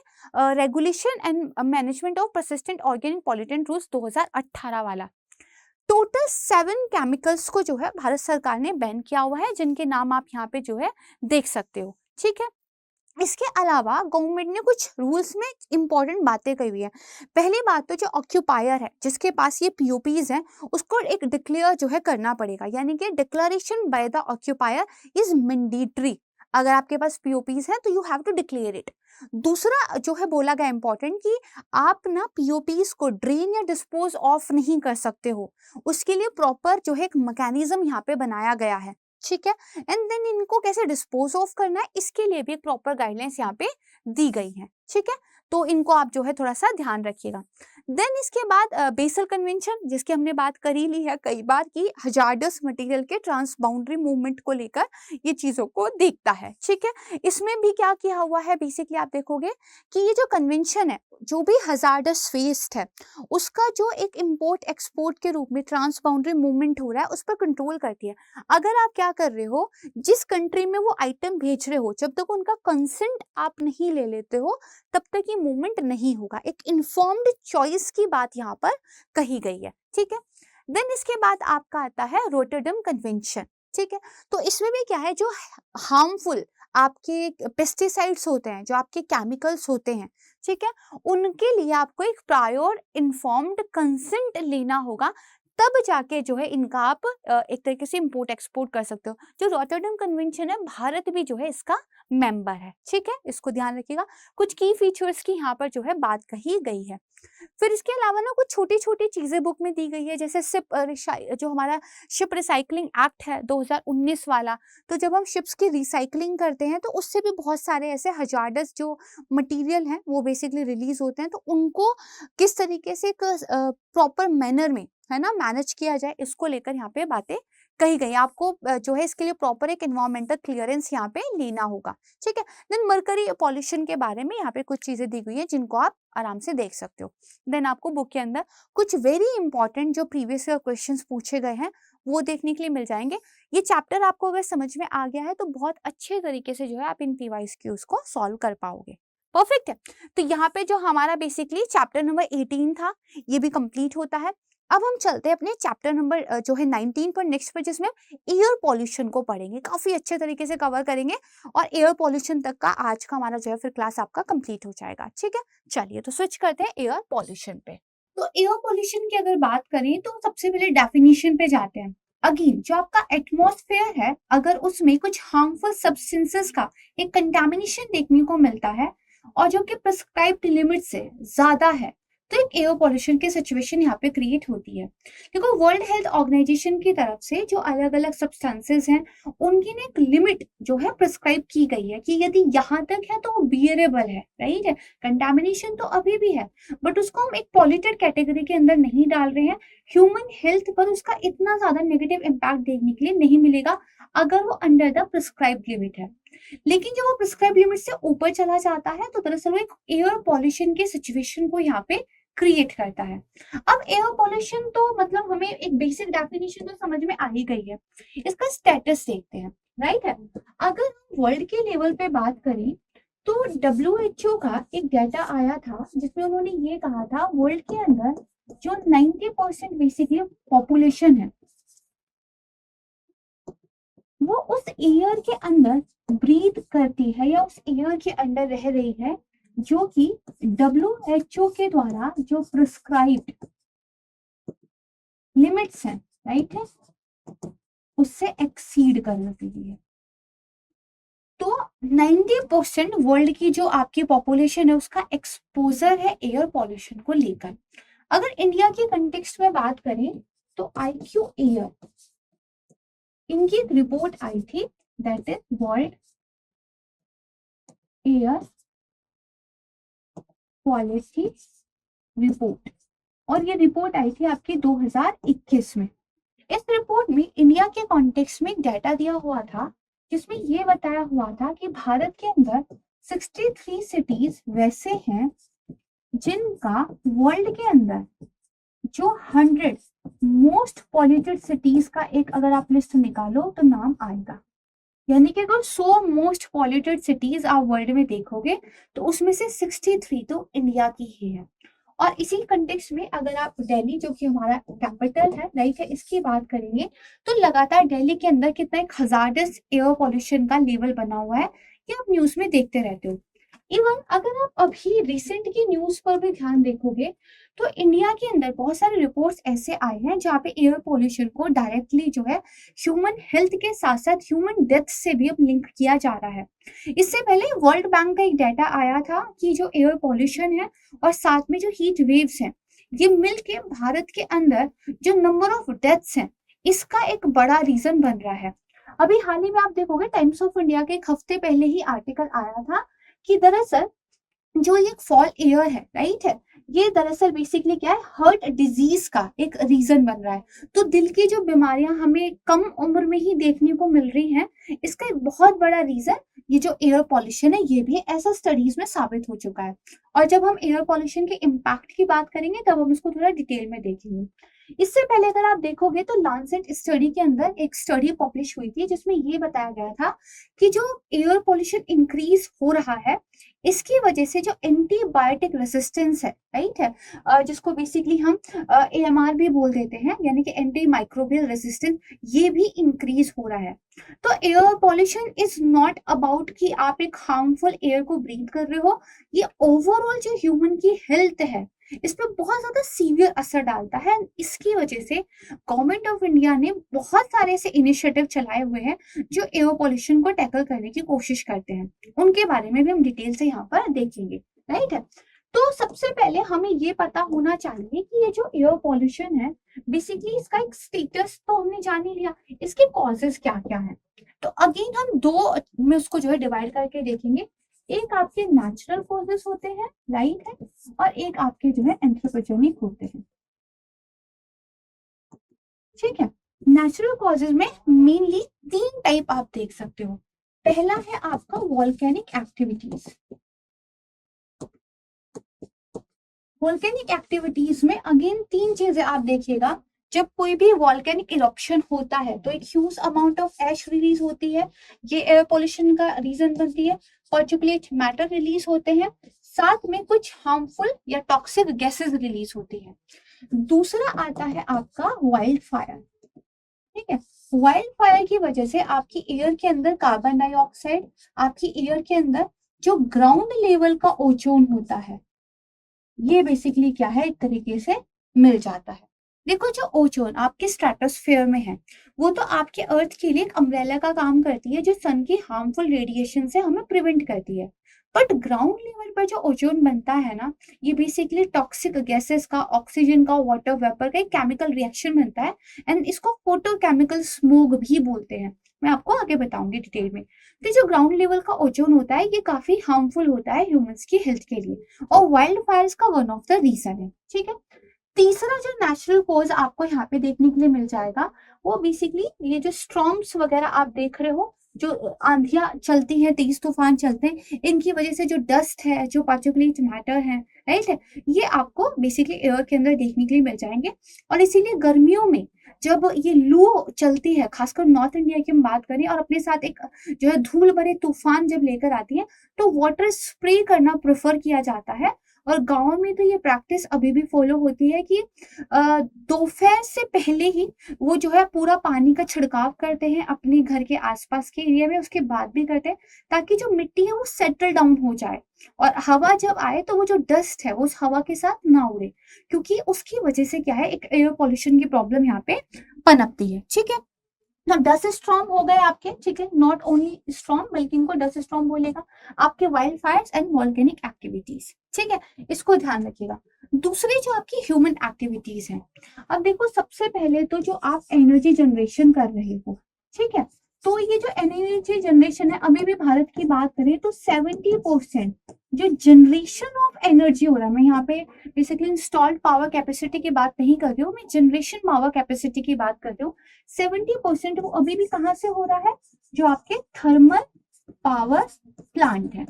Regulation and management of persistent organic pollutant rules 2018 वाला। टोटल 7 केमिकल्स को जो है भारत सरकार ने बैन किया हुआ है, जिनके नाम आप यहाँ पे जो है देख सकते हो। ठीक है, इसके अलावा गवर्नमेंट ने कुछ रूल्स में इंपॉर्टेंट बातें कही हुई है। पहली बात तो जो ऑक्यूपायर है, जिसके पास ये पीओपीज हैं, उसको एक डिक्लेयर जो है करना पड़ेगा, यानी कि declaration by the occupier is mandatory. अगर आपके पास पीओपीज है तो you have to declare it. दूसरा जो है बोला गया इंपॉर्टेंट कि आप ना पीओपीज को ड्रेन या डिस्पोज ऑफ नहीं कर सकते हो, उसके लिए प्रॉपर जो है एक मैकेनिज्म यहाँ पे बनाया गया है। ठीक है, एंड देन इनको कैसे डिस्पोज ऑफ करना है, इसके लिए भी एक प्रॉपर गाइडलाइंस यहाँ पे दी गई है। ठीक है, तो इनको आप जो है थोड़ा सा ध्यान रखिएगा। देन इसके बाद बेसल कन्वेंशन, जिसकी हमने बात कर ही ली है कई बार कि हजार्डस मटेरियल के ट्रांस बाउंड्री मूवमेंट को लेकर ये चीजों को देखता है। ठीक है, इसमें भी क्या किया हुआ है, बेसिकली आप देखोगे कि ये जो कन्वेंशन है, जो भी हजार्डस वेस्ट है उसका जो एक इंपोर्ट एक्सपोर्ट के रूप में ट्रांस बाउंड्री मूवमेंट हो रहा है उस पर कंट्रोल करती है। अगर आप क्या कर रहे हो, जिस कंट्री में वो आइटम भेज रहे हो, जब तक उनका कंसेंट आप नहीं ले लेते हो तब तक ये मूवमेंट नहीं होगा। एक इन्फॉर्म्ड चॉइस की बात यहाँ पर कही गई है। ठीक है, देन इसके बाद आपका आता है रोटरडम कन्वेंशन, ठीक है। तो इसमें भी क्या है, जो हार्मफुल आपके पेस्टिसाइड्स होते हैं, जो आपके केमिकल्स होते हैं, ठीक है, उनके लिए आपको एक प्रायर इन्फॉर्म्ड कंसेंट लेना होगा, तब जाके जो है इनका आप एक तरीके से इंपोर्ट एक्सपोर्ट कर सकते हो। जो रॉटरडम कन्वेंशन है, भारत भी जो है इसका मेंबर है, ठीक है, इसको ध्यान रखिएगा। कुछ की फीचर्स की यहाँ पर जो है बात कही गई है। फिर इसके अलावा ना कुछ छोटी छोटी चीजें बुक में दी गई है, जैसे जो हमारा शिप रिसाइकलिंग एक्ट है 2019 वाला, तो जब हम शिप्स की रिसाइकलिंग करते हैं तो उससे भी बहुत सारे ऐसे हजार्डस जो मटेरियल हैं वो बेसिकली रिलीज होते हैं, तो उनको किस तरीके से एक प्रॉपर मैनर में है ना मैनेज किया जाए, इसको लेकर यहाँ पे बातें कही गई। आपको जो है इसके लिए प्रॉपर एक एनवायरमेंटल क्लियरेंस यहाँ पे लेना होगा, ठीक है। देन मरकरी पॉल्यूशन के बारे में यहाँ पे कुछ चीजें दी गई है जिनको आप आराम से देख सकते हो। देन आपको बुक के अंदर कुछ वेरी इंपॉर्टेंट जो प्रीवियस ईयर क्वेश्चंस पूछे गए हैं वो देखने के लिए मिल जाएंगे। ये चैप्टर आपको अगर समझ में आ गया है तो बहुत अच्छे तरीके से जो है आप इन PYQs को सॉल्व कर पाओगे। परफेक्ट है। तो यहाँ पे जो हमारा बेसिकली चैप्टर नंबर 18 था ये भी कंप्लीट होता है। अब हम चलते हैं अपने चैप्टर नंबर जो है 19 पर नेक्स्ट पर, जिसमें एयर पॉल्यूशन को पढ़ेंगे, काफी अच्छे तरीके से कवर करेंगे और एयर पॉल्यूशन तक का आज का हमारा जो है फिर क्लास आपका कंप्लीट हो जाएगा, ठीक है। चलिए तो स्विच करते हैं एयर पॉल्यूशन पे। तो एयर पॉल्यूशन की अगर बात करें तो सबसे पहले डेफिनेशन पे जाते हैं। अगेन जो आपका एटमॉस्फेयर है, अगर उसमें कुछ हार्मफुल सब्सटेंसेस का एक कंटामिनेशन देखने को मिलता है और जो कि प्रिस्क्राइब्ड लिमिट से ज्यादा है, तो एक एयर पॉल्यूशन की सिचुएशन यहाँ पे क्रिएट होती है। देखो वर्ल्ड हेल्थ ऑर्गेनाइजेशन की तरफ से जो अलग अलग सब्सटेंसेस हैं उनकी ना एक लिमिट जो है प्रिस्क्राइब की गई है कि यदि यहाँ तक है तो वो बियरेबल है, राइट है। कंटामिनेशन तो अभी भी है बट उसको हम एक पॉल्यूटेड कैटेगरी के अंदर नहीं डाल रहे हैं। ह्यूमन हेल्थ पर उसका इतना ज्यादा नेगेटिव इम्पैक्ट देखने के लिए नहीं मिलेगा अगर वो अंडर द प्रिस्क्राइब लिमिट है। लेकिन जब वो प्रिस्क्राइब लिमिट से ऊपर चला जाता है तो दरअसल वो एक एयर पॉल्यूशन की सिचुएशन को यहाँ पे क्रिएट करता है। अब एयर पॉल्यूशन तो मतलब हमें एक बेसिक डेफिनेशन तो समझ में आ ही गई है, इसका स्टेटस देखते हैं, राइट है। अगर हम वर्ल्ड के लेवल पे बात करें तो WHO का एक डाटा आया था जिसमें उन्होंने ये कहा था वर्ल्ड के अंदर जो 90% बेसिकली पॉपुलेशन है वो उस एयर के अंदर ब्रीथ करती है या उस एयर के अंदर रह रही है जो कि WHO के द्वारा जो प्रिस्क्राइब्ड लिमिट्स हैं, राइट है, उससे एक्सीड कर रही है। तो 90% वर्ल्ड की जो आपकी पॉपुलेशन है उसका एक्सपोजर है एयर पॉल्यूशन को लेकर। अगर इंडिया के कंटेक्स्ट में बात करें तो IQ एयर, इनकी एक रिपोर्ट आई थी that is world air quality report, और ये रिपोर्ट आई थी आपकी 2021 में। इस रिपोर्ट में इंडिया के कॉन्टेक्स्ट में डाटा दिया हुआ था जिसमें ये बताया हुआ था कि भारत के अंदर 63 सिटीज वैसे हैं जिनका वर्ल्ड के अंदर जो 100 मोस्ट पॉल्यूटेड सिटीज का एक अगर आप लिस्ट निकालो तो नाम आएगा। यानी कि अगर 100 मोस्ट पॉल्यूटेड सिटीज आप वर्ल्ड में देखोगे तो उसमें से 63 तो इंडिया की ही है। और इसी कंटेक्स्ट में अगर आप दिल्ली जो कि हमारा कैपिटल है, राइट है, इसकी बात करेंगे तो लगातार दिल्ली के अंदर कितना एक हजार्डस एयर पॉल्यूशन का लेवल बना हुआ है, ये आप न्यूज में देखते रहते हो। इवन अगर आप अभी रिसेंट की न्यूज पर भी ध्यान देखोगे तो इंडिया के अंदर बहुत सारे रिपोर्ट्स ऐसे आए हैं जहाँ पे एयर पॉल्यूशन को डायरेक्टली जो है ह्यूमन हेल्थ के साथ साथ ह्यूमन डेथ से भी अब लिंक किया जा रहा है। इससे पहले वर्ल्ड बैंक का एक डाटा आया था कि जो एयर पॉल्यूशन है और साथ में जो हीट वेव्स हैं ये मिलके भारत के अंदर जो नंबर ऑफ डेथ्स हैं इसका एक बड़ा रीजन बन रहा है। अभी हाल ही में आप देखोगे टाइम्स ऑफ इंडिया के एक हफ्ते पहले ही आर्टिकल आया था कि दरअसल जो ये फॉल एयर है, राइट है, ये दरअसल बेसिकली क्या है, हार्ट डिजीज का एक रीजन बन रहा है। तो दिल की जो बीमारियां हमें कम उम्र में ही देखने को मिल रही हैं, इसका एक बहुत बड़ा रीजन ये जो एयर पॉल्यूशन है ये भी ऐसा स्टडीज में साबित हो चुका है। और जब हम एयर पॉल्यूशन के इम्पैक्ट की बात करेंगे तब हम इसको थोड़ा डिटेल में देखेंगे। इससे पहले अगर आप देखोगे तो लांसेट स्टडी के अंदर एक स्टडी पब्लिश हुई थी जिसमें ये बताया गया था कि जो एयर पोल्यूशन इंक्रीज हो रहा है इसकी वजह से जो एंटीबायोटिक रेसिस्टेंस है, राइट है, जिसको बेसिकली हम AMR भी बोल देते हैं, यानी कि एंटी माइक्रोबियल रेसिस्टेंस, ये भी इंक्रीज हो रहा है। तो air pollution is not about कि आप एक हार्मफुल एयर को ब्रीथ कर रहे हो, ये ओवरऑल जो ह्यूमन की हेल्थ है इस पर बहुत ज्यादा सीवियर असर डालता है। इसकी वजह से गवर्नमेंट ऑफ इंडिया ने बहुत सारे ऐसे इनिशिएटिव चलाए हुए हैं जो एयर पॉल्यूशन को टैकल करने की कोशिश करते हैं, उनके बारे में भी हम डिटेल से यहाँ पर देखेंगे, राइट है। तो सबसे पहले हमें ये पता होना चाहिए कि ये जो एयर पॉल्यूशन है बेसिकली इसका एक स्टेटस तो हमने जान ही लिया, इसके कॉजेस क्या क्या है। तो अगेन हम दो में उसको जो है डिवाइड करके देखेंगे, एक आपके नेचुरल कॉजेस होते हैं, राइट है, और एक आपके जो है एंथ्रोपोजेनिक होते हैं, ठीक है। नेचुरल कॉजेज में मेनली 3 टाइप आप देख सकते हो। पहला है आपका वॉल्केनिक एक्टिविटीज। वॉल्केनिक एक्टिविटीज में अगेन 3 चीजें आप देखिएगा, जब कोई भी वॉल्केनिक इरप्शन होता है तो एक huge amount of ash release होती है, ये एयर पोल्यूशन का रीजन बनती है। पार्टिकुलेट मैटर रिलीज होते हैं, साथ में कुछ हार्मफुल या टॉक्सिक गैसेस रिलीज होती है। दूसरा आता है आपका वाइल्ड फायर, ठीक है। वाइल्ड फायर की वजह से आपकी एयर के अंदर कार्बन डाइऑक्साइड, आपकी एयर के अंदर जो ग्राउंड लेवल का ओजोन होता है ये बेसिकली क्या है, एक तरीके से मिल जाता है। देखो जो ओजोन आपके स्ट्रेटोस्फेयर में है वो तो आपके अर्थ के लिए एक अम्ब्रेला का काम करती है जो सन की हार्मफुल रेडिएशन से हमें प्रिवेंट करती है। बट ग्राउंड लेवल पर जो ओजोन बनता है ना, ये बेसिकली टॉक्सिक गैसेस का, ऑक्सीजन का, वाटर वेपर का एक केमिकल रिएक्शन बनता है एंड इसको फोटोकेमिकल स्मोग भी बोलते हैं। मैं आपको आगे बताऊंगी डिटेल में। तो जो ग्राउंड लेवल का ओजोन होता है ये काफी हार्मफुल होता है ह्यूमंस की हेल्थ के लिए और वाइल्ड फायर्स का वन ऑफ द रीजन है, ठीक है। तीसरा जो नेचुरल कॉज आपको यहाँ पे देखने के लिए मिल जाएगा वो बेसिकली ये जो स्टॉर्म्स वगैरह आप देख रहे हो, जो आंधियां चलती हैं, तेज तूफान चलते हैं, इनकी वजह से जो डस्ट है, जो पार्टिकुलेट मैटर है, राइट है, ये आपको बेसिकली एयर के अंदर देखने के लिए मिल जाएंगे। और इसीलिए गर्मियों में जब ये लू चलती है, खासकर नॉर्थ इंडिया की हम बात करें, और अपने साथ एक जो है धूल भरे तूफान जब लेकर आती है तो वाटर स्प्रे करना प्रेफर किया जाता है। और गांव में तो ये प्रैक्टिस अभी भी फॉलो होती है कि दोपहर से पहले ही वो जो है पूरा पानी का छिड़काव करते हैं अपने घर के आसपास के एरिया में, उसके बाद भी करते हैं ताकि जो मिट्टी है वो सेटल डाउन हो जाए और हवा जब आए तो वो जो डस्ट है वो उस हवा के साथ ना उड़े, क्योंकि उसकी वजह से क्या है, एक एयर पॉल्यूशन की प्रॉब्लम यहाँ पे पनपती है, ठीक है। ना डस्ट स्टॉर्म हो गए आपके, ठीक है, नॉट ओनली स्टॉर्म बल्कि इनको डस्ट स्टॉर्म बोलेगा, आपके wild Fyers and volcanic activities, ठीक है, इसको ध्यान रखिएगा। दूसरी जो आपकी ह्यूमन एक्टिविटीज है, अब देखो सबसे पहले तो जो आप एनर्जी जनरेशन कर रहे हो, ठीक है, तो ये जो एनर्जी जनरेशन है, अभी भी भारत की बात करें तो 70% जो जनरेशन ऑफ एनर्जी हो रहा है, मैं यहाँ पे बेसिकली इंस्टॉल्ड पावर कैपेसिटी की बात नहीं कर रही हूँ, मैं जनरेशन पावर कैपेसिटी की बात कर रही हूँ। 70% वो अभी भी कहाँ से हो रहा है, जो आपके थर्मल पावर प्लांट है,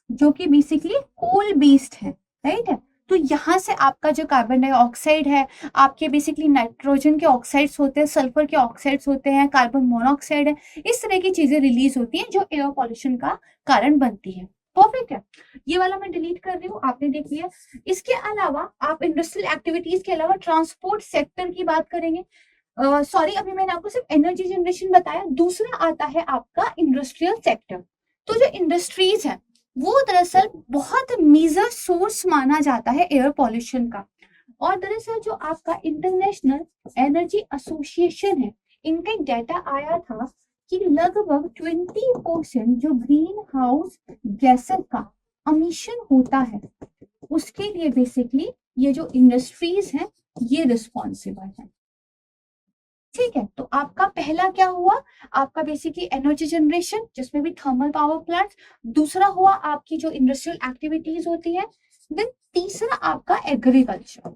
जो कि बेसिकली कोल बेस्ड है, राइट है। तो यहाँ से आपका जो कार्बन डाइऑक्साइड है, आपके बेसिकली नाइट्रोजन के ऑक्साइड्स होते हैं, सल्फर के ऑक्साइड्स होते हैं, कार्बन मोनोऑक्साइड है, इस तरह की चीजें रिलीज होती हैं जो एयर पॉल्यूशन का कारण बनती है। परफेक्ट है, ये वाला मैं डिलीट कर रही हूँ, आपने देख लिया। इसके अलावा आप इंडस्ट्रियल एक्टिविटीज के अलावा ट्रांसपोर्ट सेक्टर की बात करेंगे। सॉरी अभी मैंने आपको सिर्फ एनर्जी जनरेशन बताया। दूसरा आता है आपका इंडस्ट्रियल सेक्टर। तो जो इंडस्ट्रीज है वो दरअसल बहुत मेजर सोर्स माना जाता है एयर पॉल्यूशन का, और दरअसल जो आपका इंटरनेशनल एनर्जी एसोसिएशन है, इनका एक डाटा आया था कि लगभग 20% जो ग्रीन हाउस गैसेस का अमिशन होता है उसके लिए बेसिकली ये जो इंडस्ट्रीज हैं ये रिस्पॉन्सिबल है, ठीक है। तो आपका पहला क्या हुआ, आपका बेसिकली एनर्जी जनरेशन जिसमें भी थर्मल पावर प्लांट, दूसरा हुआ आपकी जो इंडस्ट्रियल एक्टिविटीज होती है, देन तीसरा आपका एग्रीकल्चर।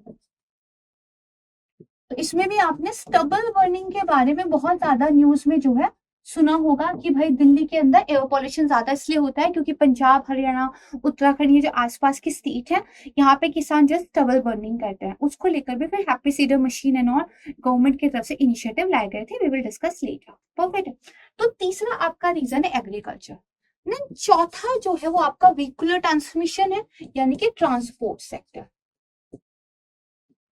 तो इसमें भी आपने स्टबल बर्निंग के बारे में बहुत ज्यादा न्यूज में जो है सुना होगा कि भाई दिल्ली के अंदर एयर पॉल्यूशन ज्यादा इसलिए होता है क्योंकि पंजाब, हरियाणा, उत्तराखंड, ये जो आसपास की स्टेट है, यहाँ पे किसान जो स्टबल बर्निंग करते हैं, उसको लेकर भी फिर हैप्पी सीडर मशीन एंड और गवर्नमेंट की तरफ से इनिशिएटिव लाए गए थे। We will discuss later. Perfect. तो तीसरा आपका रीजन है एग्रीकल्चर। देन चौथा जो है वो आपका व्हीकुलर ट्रांसमिशन है, यानी कि ट्रांसपोर्ट सेक्टर।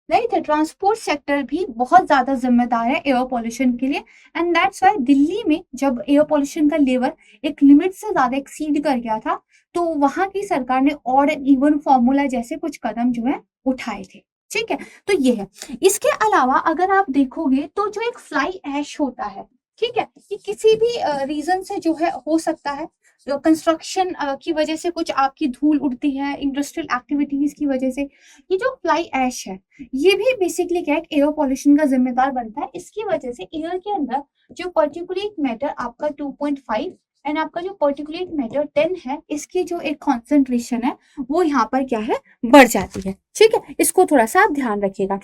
राइट है, ट्रांसपोर्ट सेक्टर भी बहुत ज्यादा जिम्मेदार है एयर पॉल्यूशन के लिए। एंड दैट्स वाई दिल्ली में जब एयर पॉल्यूशन का लेवल एक लिमिट से ज्यादा एक्सीड कर गया था, तो वहां की सरकार ने ऑड एंड इवन फॉर्मूला जैसे कुछ कदम जो है उठाए थे। ठीक है, तो ये है। इसके अलावा अगर आप देखोगे तो जो एक फ्लाई ऐश होता है, ठीक है, ये किसी भी रीजन से जो है हो सकता है। कंस्ट्रक्शन की वजह से कुछ आपकी धूल उड़ती है, इंडस्ट्रियल एक्टिविटीज की वजह से, ये जो फ्लाई ऐश है ये भी बेसिकली क्या है, एयर पॉल्यूशन का जिम्मेदार बनता है। इसकी वजह से एयर के अंदर जो पर्टिकुलेट मैटर आपका 2.5 एंड आपका जो पर्टिकुलेट मैटर 10 है, इसकी जो एक कॉन्सेंट्रेशन है वो यहाँ पर क्या है, बढ़ जाती है। ठीक है, इसको थोड़ा सा आप ध्यान रखिएगा।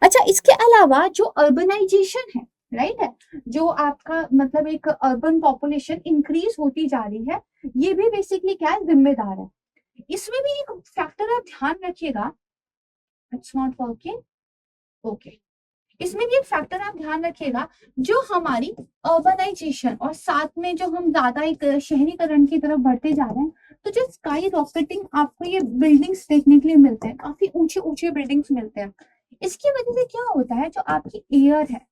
अच्छा, इसके अलावा जो अर्बनाइजेशन है, राइट है, जो आपका मतलब एक अर्बन पॉपुलेशन इंक्रीज होती जा रही है, ये भी बेसिकली क्या है, जिम्मेदार है। इसमें भी एक फैक्टर आप ध्यान रखिएगा, इट्स नॉट वर्किंग, ओके। इसमें भी एक फैक्टर आप ध्यान रखिएगा, जो हमारी अर्बनाइजेशन और साथ में जो हम ज्यादा एक शहरीकरण की तरफ बढ़ते जा रहे हैं, तो जो स्काई रॉकेटिंग आपको ये बिल्डिंग्स देखने के लिए मिलते हैं, काफी ऊंचे ऊंचे बिल्डिंग्स मिलते हैं, इसकी वजह से क्या होता है, जो आपकी एयर है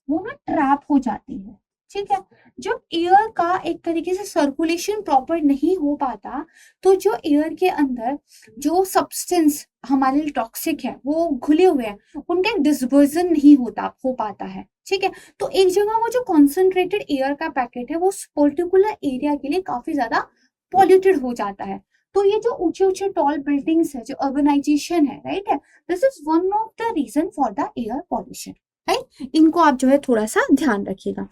वो ना ट्रैप हो जाती है। ठीक है, जब एयर का एक तरीके से सर्कुलेशन प्रॉपर नहीं हो पाता, तो जो एयर के अंदर जो सब्सटेंस हमारे लिए टॉक्सिक है वो घुले हुए हैं, उनका डिस्पर्जन नहीं हो पाता है। ठीक है, तो एक जगह वो जो कॉन्सेंट्रेटेड एयर का पैकेट है वो पर्टिकुलर एरिया के लिए काफी ज्यादा पॉल्यूटेड हो जाता है। तो ये जो ऊंचे ऊंचे टॉल बिल्डिंग्स है, जो अर्बनाइजेशन है, राइट है, this is one of the reason for the air pollution. Right, इनको आप जो है थोड़ा सा ध्यान रखिएगा।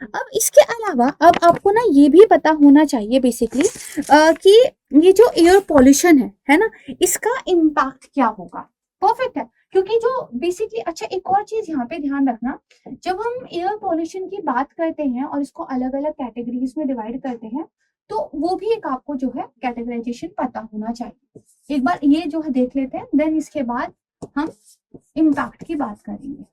अब इसके अलावा अब आपको ना ये भी पता होना चाहिए बेसिकली कि ये जो एयर पॉल्यूशन है ना, इसका इम्पैक्ट क्या होगा। परफेक्ट है, क्योंकि जो बेसिकली, अच्छा एक और चीज यहाँ पे ध्यान रखना, जब हम एयर पॉल्यूशन की बात करते हैं और इसको अलग अलग कैटेगरीज में डिवाइड करते हैं, तो वो भी एक आपको जो है कैटेगराइजेशन पता होना चाहिए। एक बार ये जो है देख लेते हैं, देन इसके बाद हम इम्पैक्ट की बात करेंगे।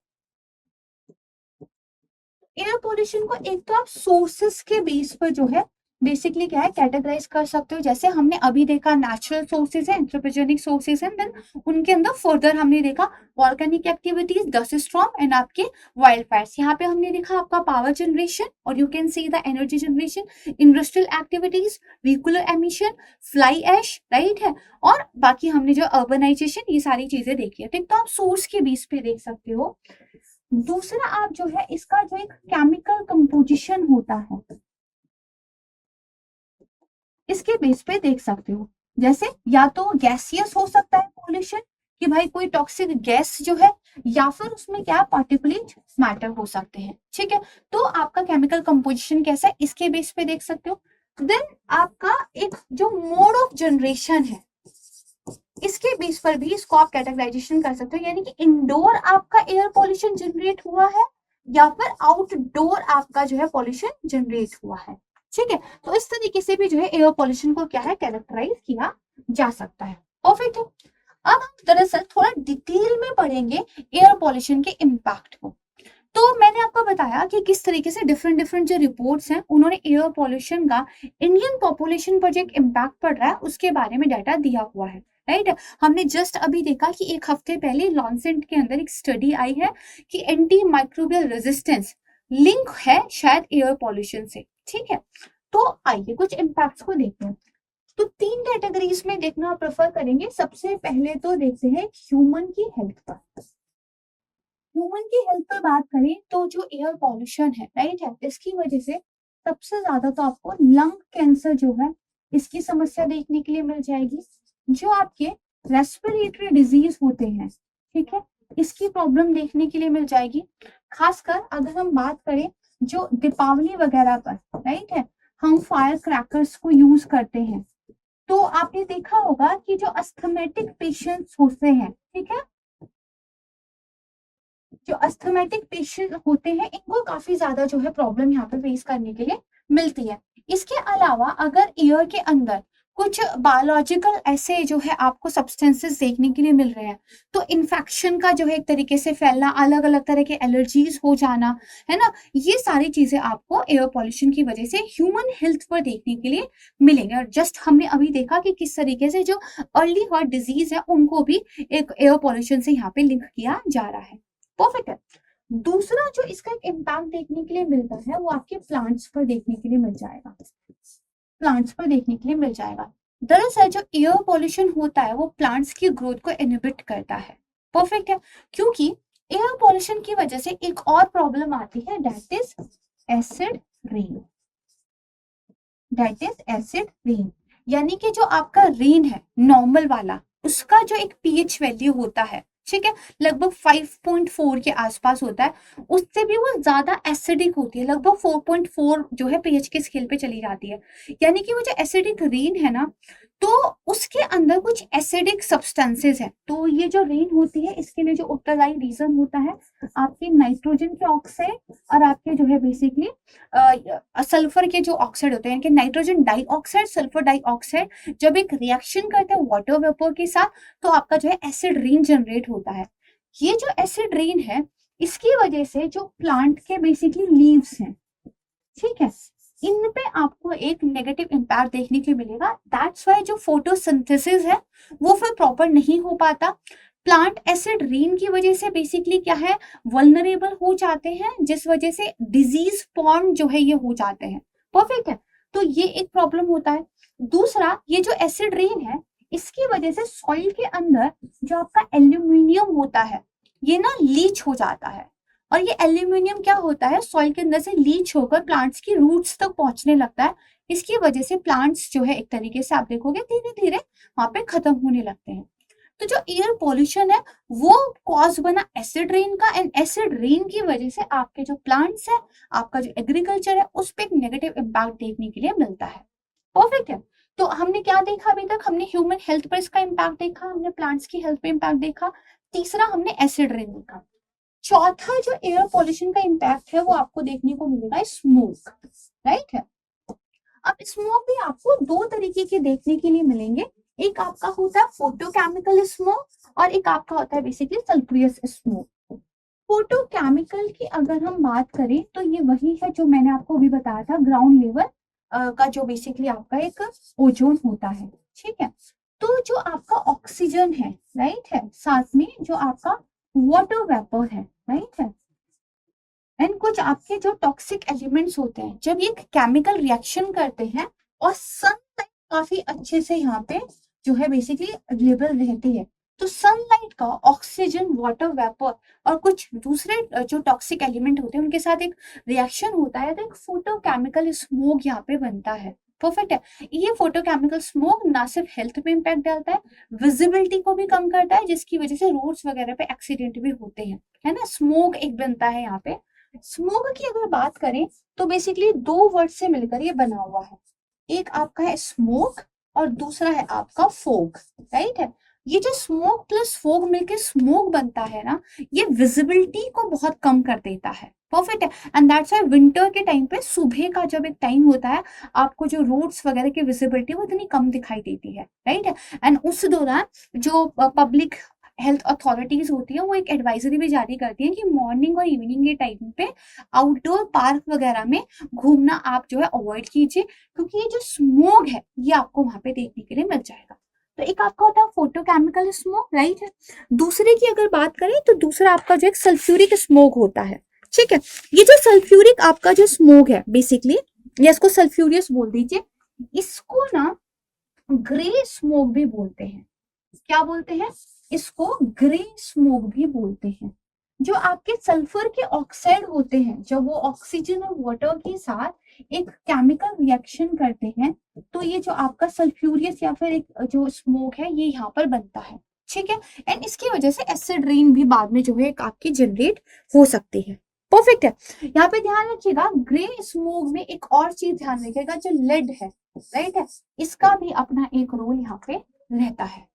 एयर पोल्यूशन को एक तो आप सोर्सेस के बेस पर जो है बेसिकली क्या है, कैटेगराइज कर सकते हो। जैसे हमने अभी देखा नेचुरल सोर्सेज है, एंथ्रोपोजेनिक सोर्सेज है, देन उनके अंदर फर्दर हमने देखा volcanic activities, dust storm and आपके वाइल्ड फायर्स। यहाँ पे हमने देखा आपका पावर जनरेशन, और you can see the energy generation, industrial activities, vehicular emission, fly ash, right है, और बाकी हमने जो अर्बनाइजेशन, ये सारी चीजें देखी है। ठीक, तो आप सोर्स के बेस पे देख सकते हो। दूसरा आप जो है इसका जो एक केमिकल कंपोजिशन होता है, इसके बेस पे देख सकते हो। जैसे या तो गैसियस हो सकता है पॉल्यूशन, कि भाई कोई टॉक्सिक गैस जो है, या फिर उसमें क्या पार्टिकुलेट मैटर हो सकते हैं। ठीक है, तो आपका केमिकल कंपोजिशन कैसा है, इसके बेस पे देख सकते हो। देन आपका एक जो मोड ऑफ जनरेशन है, इसके बेस पर भी इसको आप कैटेगराइजेशन कर सकते हो, यानी कि इंडोर आपका एयर पॉल्यूशन जनरेट हुआ है या फिर आउटडोर आपका जो है पॉल्यूशन जनरेट हुआ है। ठीक है, तो इस तरीके से भी जो है एयर पॉल्यूशन को क्या है, कैरेक्टराइज किया जा सकता है। परफेक्ट है। अब हम दरअसल थोड़ा डिटेल में पढ़ेंगे एयर पॉल्यूशन के इम्पैक्ट को। तो मैंने आपको बताया कि किस तरीके से डिफरेंट डिफरेंट जो रिपोर्ट्स हैं, उन्होंने एयर पॉल्यूशन का इंडियन पॉपुलेशन पर जो एक इम्पैक्ट पड़ रहा है उसके बारे में डाटा दिया हुआ है। राइट, हमने जस्ट अभी देखा कि एक हफ्ते पहले लॉन्सेट के अंदर एक स्टडी आई है कि एंटी माइक्रोबियल रेजिस्टेंस लिंक है शायद एयर पॉल्यूशन से। ठीक है, तो आइए कुछ इम्पैक्ट्स को देखते हैं। तो 3 कैटेगरीज में देखना प्रेफर करेंगे। सबसे पहले तो देखते हैं ह्यूमन की हेल्थ पर। ह्यूमन की हेल्थ पर बात करें तो जो एयर पॉल्यूशन है, राइट है, इसकी वजह से सबसे ज्यादा तो आपको लंग कैंसर जो है, इसकी समस्या देखने के लिए मिल जाएगी। जो आपके रेस्पिरेटरी डिजीज होते हैं, ठीक है, इसकी प्रॉब्लम देखने के लिए मिल जाएगी। खासकर अगर हम बात करें जो दीपावली वगैरह पर, राइट है, हम फायर क्रैकर्स को यूज करते हैं, तो आपने देखा होगा कि जो अस्थमेटिक पेशेंट्स होते हैं, ठीक है, जो अस्थमेटिक पेशेंट होते हैं इनको काफी ज्यादा जो है प्रॉब्लम यहाँ पे फेस करने के लिए मिलती है। इसके अलावा अगर ईयर के अंदर कुछ बायोलॉजिकल ऐसे जो है आपको सब्सटेंसेस देखने के लिए मिल रहे हैं, तो इन्फेक्शन का जो है एक तरीके से फैलना, अलग अलग तरह के एलर्जीज हो जाना, है ना, ये सारी चीजें आपको एयर पॉल्यूशन की वजह से ह्यूमन हेल्थ पर देखने के लिए मिलेंगे। और जस्ट हमने अभी देखा कि किस तरीके से जो अर्ली हार्ट डिजीज है उनको भी एक एयर पॉल्यूशन से यहाँ पे लिंक किया जा रहा है। परफेक्ट है। दूसरा जो इसका एक इम्पैक्ट देखने के लिए मिलता है वो आपके प्लांट्स पर देखने के लिए मिल जाएगा। प्लांट्स पर देखने के लिए मिल जाएगा। दरअसल जो एयर पॉल्यूशन होता है वो प्लांट्स की ग्रोथ को इनहिबिट करता है। परफेक्ट है। क्योंकि एयर पॉल्यूशन की वजह से एक और प्रॉब्लम आती है, that is acid rain. That is acid rain, यानी कि जो आपका रेन है नॉर्मल वाला, उसका जो एक पीएच वैल्यू होता है, ठीक है, लगभग 5.4 के आसपास होता है, उससे भी वो ज्यादा एसिडिक होती है, लगभग 4.4 जो है पीएच के स्केल पे चली जाती है। यानी कि वो जो एसिडिक रेन है ना, तो उसके अंदर कुछ एसिडिक सब्सटेंसेस है। तो ये जो रेन होती है इसके लिए जो उत्तरदायी रीजन होता है आपके नाइट्रोजन के ऑक्साइड और आपके जो है बेसिकली सल्फर के जो ऑक्साइड होते हैं, नाइट्रोजन डाइऑक्साइड, सल्फर डाइऑक्साइड जब एक रिएक्शन करते हैं वाटर वेपर के साथ, तो आपका जो है एसिड रेन जनरेट होता है। ये जो एसिड रेन है इसकी वजह से जो प्लांट के बेसिकली लीव्स हैं, ठीक है, इन पे आपको एक नेगेटिव इम्पैक्ट देखने के मिलेगा। दैट्स वाई जो फोटोसिंथेसिस है वो फिर प्रॉपर नहीं हो पाता। प्लांट एसिड रेन की वजह से बेसिकली क्या है, वल्नरेबल हो जाते हैं, जिस वजह से डिजीज फॉर्म जो है ये हो जाते हैं। परफेक्ट है। तो ये एक प्रॉब्लम होता है। दूसरा, ये जो एसिड रेन है इसकी वजह से सॉइल के अंदर जो आपका एल्यूमिनियम होता है ये ना लीच हो जाता है, और ये एल्यूमिनियम क्या होता है, सॉइल के अंदर से लीच होकर प्लांट्स की रूट्स तक पहुंचने लगता है। इसकी वजह से प्लांट्स जो है एक तरीके से आप देखोगे धीरे धीरे वहां पे खत्म होने लगते हैं। तो जो एयर पॉल्यूशन है वो कॉज बना एसिड रेन का, एंड एसिड रेन की वजह से आपके जो प्लांट्स है, आपका जो एग्रीकल्चर है, उस पर एक नेगेटिव इम्पैक्ट देखने के लिए मिलता है। परफेक्ट है। तो हमने क्या देखा अभी तक, हमने ह्यूमन हेल्थ पर इसका इम्पैक्ट देखा, हमने प्लांट्स की हेल्थ पे इम्पैक्ट देखा, तीसरा हमने एसिड रेन देखा। चौथा जो एयर पॉल्यूशन का इम्पैक्ट है वो आपको देखने को मिलेगा स्मोक, राइट है। अब स्मोक भी आपको दो तरीके के देखने के लिए मिलेंगे, एक आपका होता है फोटोकेमिकल स्मोक और एक आपका होता है बेसिकली सल्फ्यूरियस स्मोक। फोटोकेमिकल की अगर हम बात करें तो ये वही है जो मैंने आपको अभी बताया था, ग्राउंड लेवल का जो बेसिकली आपका एक ओजोन होता है, ठीक है। तो जो आपका ऑक्सीजन है, राइट है, साथ में जो आपका वाटर वेपर है, राइट है, एंड कुछ आपके जो टॉक्सिक एलिमेंट्स होते हैं, जब ये केमिकल रिएक्शन करते हैं और सनलाइट काफी अच्छे से यहाँ पे जो है बेसिकली अवेलेबल रहती है, तो सनलाइट का ऑक्सीजन, वाटर वेपर और कुछ दूसरे जो टॉक्सिक एलिमेंट होते हैं उनके साथ एक रिएक्शन होता है, तो एक फोटोकेमिकल स्मोक यहाँ पे बनता है। परफेक्ट है। ये फोटोकेमिकल स्मोक ना सिर्फ हेल्थ पे इम्पैक्ट डालता है, विजिबिलिटी को भी कम करता है, जिसकी वजह से रोड्स वगैरह पे एक्सीडेंट भी होते हैं, है ना। स्मोक एक बनता है यहाँ पे। स्मोक की अगर बात करें तो बेसिकली दो वर्ड से मिलकर ये बना हुआ है, एक आपका है स्मोक और दूसरा है आपका फोग, राइट है। ये जो स्मोक प्लस फोग मिलकर स्मोक बनता है ना, ये विजिबिलिटी को बहुत कम कर देता है। परफेक्ट है। एंड दैट्स व्हाई विंटर के टाइम पे सुबह का जब एक टाइम होता है, आपको जो रोड्स वगैरह की विजिबिलिटी वो इतनी कम दिखाई देती है, राइट है। एंड उस दौरान जो पब्लिक हेल्थ अथॉरिटीज होती है वो एक एडवाइजरी भी जारी करती है कि मॉर्निंग और इवनिंग के टाइम पे आउटडोर पार्क वगैरह में घूमना आप जो है अवॉइड कीजिए, क्योंकि ये जो स्मोक है ये आपको वहां पे देखने के लिए मिल जाएगा। तो एक आपका होता है फोटोकेमिकल स्मोक, राइट है। दूसरे की अगर बात करें तो दूसरा आपका जो एक सल्फ्यूरिक स्मोक होता है, ठीक है। ये जो सल्फ्यूरिक आपका जो स्मोक है बेसिकली, या इसको सल्फ्यूरियस बोल दीजिए, इसको ना ग्रे स्मोक भी बोलते हैं। क्या बोलते हैं इसको? ग्रे स्मोक भी बोलते हैं। जो आपके सल्फर के ऑक्साइड होते हैं, जब वो ऑक्सीजन और वाटर के साथ एक केमिकल रिएक्शन करते हैं, तो ये जो आपका सल्फ्यूरियस या फिर एक जो स्मोक है ये यहाँ पर बनता है, ठीक है। एंड इसकी वजह से एसिड रेन भी बाद में जो है एक आपकी जनरेट हो सकती है। परफेक्ट है। यहाँ पे ध्यान रखिएगा, ग्रे स्मोक में एक और चीज ध्यान रखिएगा, जो लेड है, राइट है, इसका भी अपना एक रोल यहाँ पे रहता है।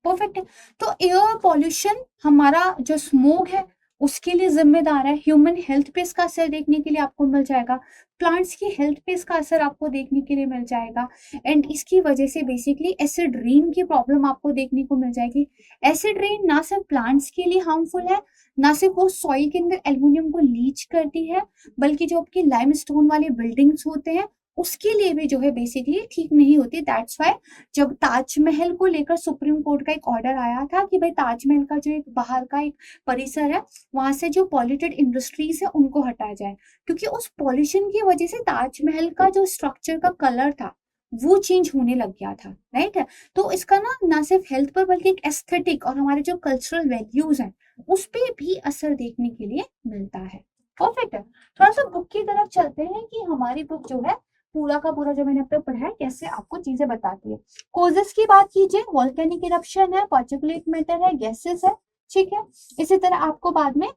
परफेक्ट है। तो एयर पॉल्यूशन, हमारा जो स्मोक है उसके लिए जिम्मेदार है। ह्यूमन हेल्थ पे इसका असर देखने के लिए आपको मिल जाएगा, प्लांट्स की हेल्थ पे इसका असर आपको देखने के लिए मिल जाएगा। एंड इसकी वजह से बेसिकली एसिड रेन की प्रॉब्लम आपको देखने को मिल जाएगी। एसिड रेन ना सिर्फ प्लांट्स के लिए हार्मफुल है, ना सिर्फ वो सॉइल के अंदर एल्युमिनियम को लीच करती है, बल्कि जो आपकी लाइमस्टोन वाले बिल्डिंग्स होते हैं उसके लिए भी जो है बेसिकली ठीक नहीं होती। दैट्स वाई जब ताजमहल को लेकर सुप्रीम कोर्ट का एक ऑर्डर आया था कि भाई ताजमहल का जो एक बाहर का एक परिसर है वहां से जो पॉल्यूटेड इंडस्ट्रीज है उनको हटाया जाए, क्योंकि उस पॉल्यूशन की वजह से ताजमहल का जो स्ट्रक्चर का कलर था वो चेंज होने लग गया था, राइट है। तो इसका ना सिर्फ हेल्थ पर बल्कि एक एस्थेटिक और हमारे जो कल्चरल वैल्यूज हैं उस पर भी असर देखने के लिए मिलता है। परफेक्ट है। थोड़ा सा बुक की तरफ चलते हैं कि हमारी बुक जो है पूरा का पूरा जो मैंने अब तक पढ़ा है कैसे आपको चीजें बताती है। कोजेस की बात कीजिए, वॉल्केनिक इरप्शन है, पार्टिकुलेट मैटर है, गैसेस है, ठीक है। इसी तरह आपको बाद में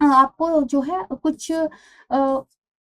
आपको जो है कुछ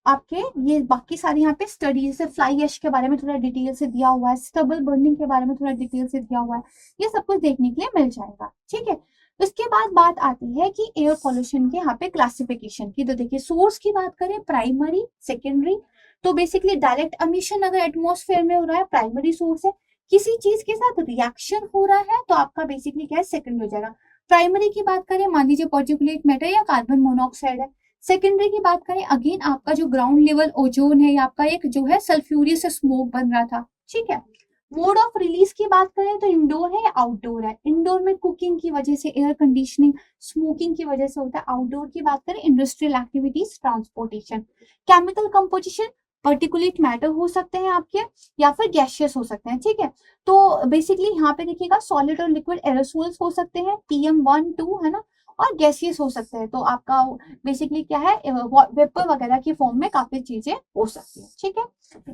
आपके ये बाकी सारी यहाँ पे स्टडी जैसे फ्लाई ऐश के बारे में थोड़ा डिटेल से दिया हुआ है, स्टबल बर्निंग के बारे में थोड़ा डिटेल से दिया हुआ है, ये सब कुछ देखने के लिए मिल जाएगा, ठीक है। उसके बाद बात आती है कि एयर पॉल्यूशन के यहाँ पे क्लासिफिकेशन की। तो देखिए सोर्स की बात करें, प्राइमरी, सेकेंडरी। तो बेसिकली डायरेक्ट एमिशन अगर एटमॉस्फेयर में हो रहा है प्राइमरी सोर्स है, किसी चीज के साथ रिएक्शन हो रहा है तो आपका बेसिकली क्या है सेकेंडरी हो जाएगा। प्राइमरी की बात करें मान लीजिए पार्टिकुलेट मैटर या कार्बन मोनोऑक्साइड है। सेकेंडरी की बात करें अगेन आपका जो ग्राउंड लेवल ओजोन है या आपका एक जो है सल्फ्यूरियस स्मोक बन रहा था, ठीक है। मोड ऑफ रिलीज की बात करें तो इंडोर है या आउटडोर है। इंडोर में कुकिंग की वजह से, एयर कंडीशनिंग, स्मोकिंग की वजह से होता है। आउटडोर की बात करें industrial activities, transportation. Chemical composition, particulate matter हो सकते हैं आपके या फिर गैशियस हो सकते हैं, ठीक है। तो बेसिकली यहाँ पे देखिएगा सॉलिड और लिक्विड एरोसोल्स हो सकते हैं, PM1, 2 है ना, और गैसियस हो सकते हैं। तो आपका बेसिकली क्या है वेपर वगैरह की फॉर्म में काफी चीजें हो सकती है, ठीक है।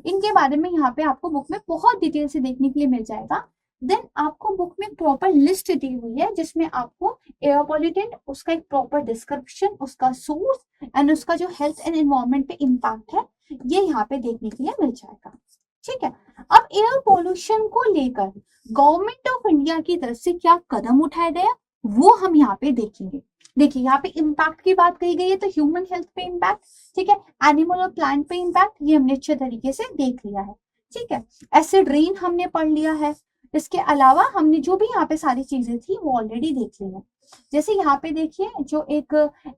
इनके बारे में यहाँ पे आपको बुक में बहुत डिटेल से देखने के लिए मिल जाएगा। देन आपको बुक में प्रॉपर लिस्ट दी हुई है जिसमें आपको एयर पॉल्यूटेंट, उसका एक प्रॉपर डिस्क्रिप्शन, उसका सोर्स एंड उसका जो हेल्थ एंड एनवायरमेंट पे इम्पैक्ट है ये यहाँ पे देखने के लिए मिल जाएगा, ठीक है। अब एयर पोल्यूशन को लेकर गवर्नमेंट ऑफ इंडिया की तरफ से क्या कदम उठाया गया वो हम यहाँ पे देखेंगे। देखिए यहाँ पे इम्पैक्ट की बात कही गई है तो ह्यूमन हेल्थ पे इम्पैक्ट, ठीक है, एनिमल और प्लांट पे इम्पैक्ट ये हमने अच्छे तरीके से देख लिया है, ठीक है। एसिड रेन हमने पढ़ लिया है। इसके अलावा हमने जो भी यहाँ पे सारी चीजें थी वो ऑलरेडी देख ली है। जैसे यहाँ पे देखिए जो एक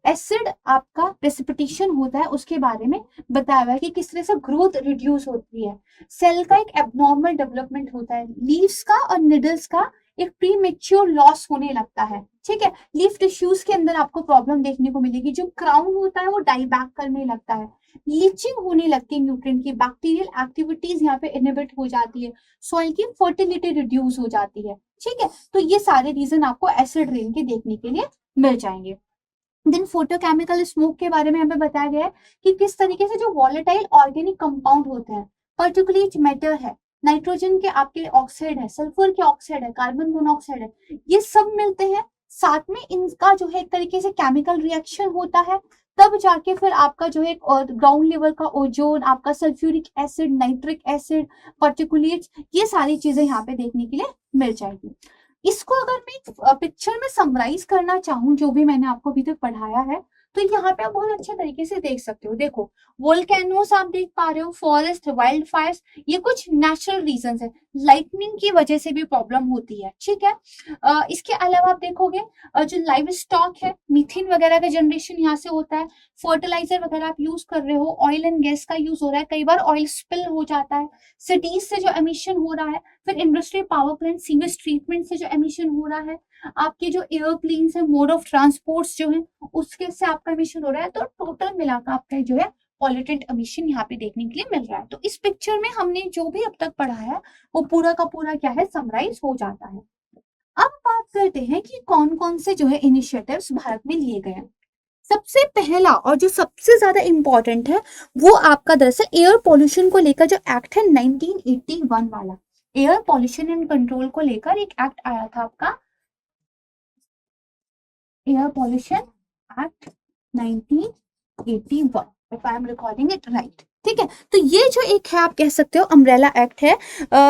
एसिड आपका प्रेसिपिटेशन होता है उसके बारे में बताया हुआ है कि किस तरह से ग्रोथ रिड्यूस होती है, सेल का एक एबनॉर्मल डेवलपमेंट होता है, लीव्स का और निडल्स का एक प्रीमेच्योर लॉस होने लगता है, ठीक है। लीफ टिश्यूज के अंदर आपको प्रॉब्लम देखने को मिलेगी, जो क्राउन होता है वो डाई बैक करने लगता है, लीचिंग होने लगती है न्यूट्रिएंट की, बैक्टीरियल एक्टिविटीज यहाँ पे इनहिबिट हो जाती है, सॉइल की फर्टिलिटी रिड्यूस हो जाती है, ठीक है। तो ये सारे रीजन आपको एसिड रेन के देखने के लिए मिल जाएंगे। देन फोटोकेमिकल स्मोक के बारे में हमें बताया गया है कि किस तरीके से जो वॉलेटाइल ऑर्गेनिक कंपाउंड होते हैं, पर्टिकुलेट मैटर है, नाइट्रोजन के आपके ऑक्साइड है, सल्फर के ऑक्साइड है, कार्बन मोनोऑक्साइड है, ये सब मिलते हैं। साथ में इनका जो है एक तरीके से केमिकल रिएक्शन होता है, तब जाके फिर आपका जो है ग्राउंड लेवल का ओजोन, आपका sulphuric acid, nitric acid, particulates, ये सारी चीजें यहाँ पे देखने के लिए मिल जाएगी। इसको अगर मैं पिक्चर में समराइज करना चाहूँ जो भी मैंने आपको अभी तक पढ़ाया है तो यहाँ पे आप बहुत अच्छे तरीके से देख सकते हो। देखो वोल्केनोस आप देख पा रहे हो, फॉरेस्ट, वाइल्ड फायर्स, ये कुछ नेचुरल रीजंस है, लाइटनिंग की वजह से भी प्रॉब्लम होती है, ठीक है। इसके अलावा आप देखोगे जो लाइव स्टॉक है, मीथेन वगैरह का जनरेशन यहाँ से होता है, फर्टिलाइजर वगैरह आप यूज कर रहे हो, ऑयल एंड गैस का यूज हो रहा है, कई बार ऑयल स्पिल हो जाता है, सिटीज से जो एमिशन हो रहा है, फिर industry, power plant, sewage treatment से जो एमिशन हो रहा है, आपके जो एयरप्लेन्स है, मोड ऑफ ट्रांसपोर्ट जो है उसके से आपका एमिशन हो रहा है। तो टोटल मिलाकर आपका जो है पॉल्यूटेंट एमिशन यहाँ पे देखने के लिए मिल रहा है। तो इस पिक्चर में हमने जो भी अब तक पढ़ा है वो पूरा का पूरा क्या है समराइज हो जाता है। अब बात करते हैं कि कौन कौन से जो है इनिशिएटिव्स भारत में लिए गए हैं। सबसे पहला और जो सबसे ज्यादा इंपॉर्टेंट है वो आपका दरअसल एयर पॉल्यूशन को लेकर जो एक्ट है 1981 वाला, एयर पॉल्यूशन एंड कंट्रोल को लेकर एक एक्ट आया था आपका, air pollution act 1981, if I am recording it right, ठीक है। तो ये जो एक है आप कह सकते हो अम्ब्रेला एक्ट है,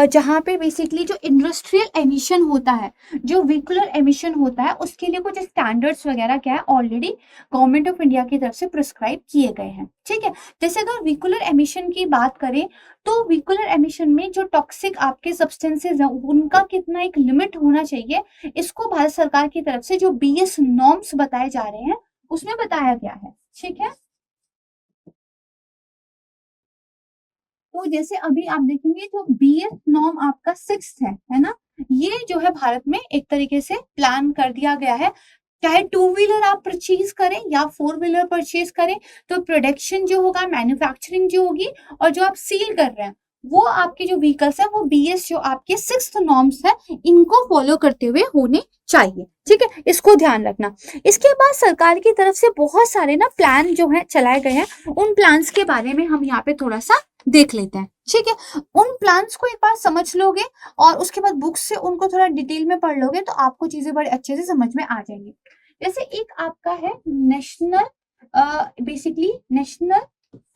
जहाँ पे बेसिकली जो इंडस्ट्रियल एमिशन होता है, जो व्हीकुलर एमिशन होता है, उसके लिए कुछ स्टैंडर्ड्स वगैरह क्या है ऑलरेडी गवर्नमेंट ऑफ इंडिया की तरफ से प्रिस्क्राइब किए गए हैं। ठीक है। जैसे अगर व्हीकुलर एमिशन की बात करें तो व्हीकुलर एमिशन में जो टॉक्सिक आपके सब्सटेंसेज हैं उनका कितना एक लिमिट होना चाहिए, इसको भारत सरकार की तरफ से जो BS नॉर्म्स बताए जा रहे हैं उसमें बताया गया है। ठीक है। तो जैसे अभी आप देखेंगे जो BS नॉर्म आपका 6th है ना, ये जो है भारत में एक तरीके से प्लान कर दिया गया है। चाहे 2 व्हीलर आप परचेज करें या 4 व्हीलर परचेज करें, तो प्रोडक्शन जो होगा, मैन्युफैक्चरिंग जो होगी और जो आप सील कर रहे हैं वो आपके जो व्हीकल्स है वो BS जो आपके 6th नॉर्म्स है इनको फॉलो करते हुए होने चाहिए। ठीक है, इसको ध्यान रखना। इसके बाद सरकार की तरफ से बहुत सारे ना प्लान जो है चलाए गए हैं, उन प्लान्स के बारे में हम यहाँ पे थोड़ा सा देख लेते हैं। ठीक है, उन प्लान्स को एक बार समझ लोगे और उसके बाद बुक से उनको थोड़ा डिटेल में पढ़ लोगे तो आपको चीजें बड़े अच्छे से समझ में आ जाएंगी। जैसे एक आपका है national, basically national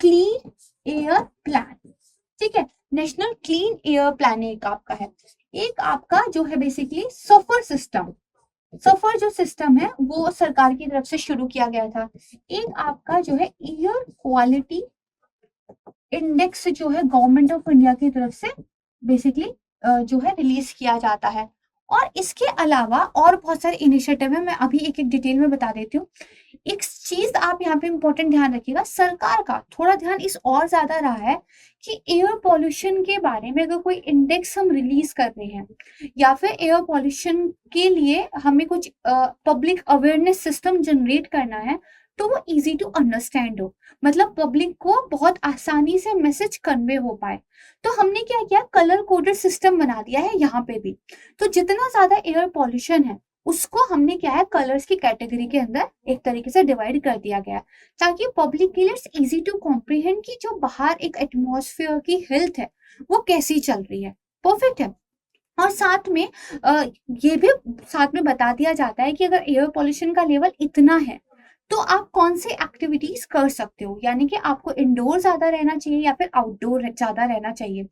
clean air plan. ठीक है, नेशनल क्लीन एयर प्लान एक आपका है। एक आपका जो है बेसिकली सफर सिस्टम, सफर जो सिस्टम है वो सरकार की तरफ से शुरू किया गया था। एक आपका जो है एयर क्वालिटी इंडेक्स जो है गवर्नमेंट ऑफ इंडिया की तरफ से बेसिकली जो है रिलीज किया जाता है। और इसके अलावा और बहुत सारे इनिशिएटिव है, मैं अभी एक एक डिटेल में बता देती हूँ। एक चीज आप यहाँ पे इंपॉर्टेंट ध्यान रखिएगा, सरकार का थोड़ा ध्यान इस और ज्यादा रहा है कि एयर पॉल्यूशन के बारे में अगर कोई इंडेक्स हम रिलीज कर रहे हैं या फिर एयर पॉल्यूशन के लिए हमें कुछ पब्लिक अवेयरनेस सिस्टम जनरेट करना है तो वो इजी टू अंडरस्टैंड हो, मतलब पब्लिक को बहुत आसानी से मैसेज कन्वे हो पाए। तो हमने क्या किया, कलर कोडेड सिस्टम बना दिया है यहाँ पे भी। तो जितना ज्यादा एयर पॉल्यूशन है उसको हमने क्या है कलर्स की कैटेगरी के अंदर एक तरीके से डिवाइड कर दिया गया है, ताकि पब्लिक के लिए इट्स इजी टू कॉम्प्रिहेंड कि जो बाहर एक एटमॉस्फेयर की हेल्थ है वो कैसी चल रही है। परफेक्ट है। और साथ में ये भी साथ में बता दिया जाता है कि अगर एयर पॉल्यूशन का लेवल इतना है तो आप कौन से एक्टिविटीज कर सकते हो, यानी कि आपको इंडोर ज्यादा रहना चाहिए या फिर आउटडोर ज्यादा रहना चाहिए।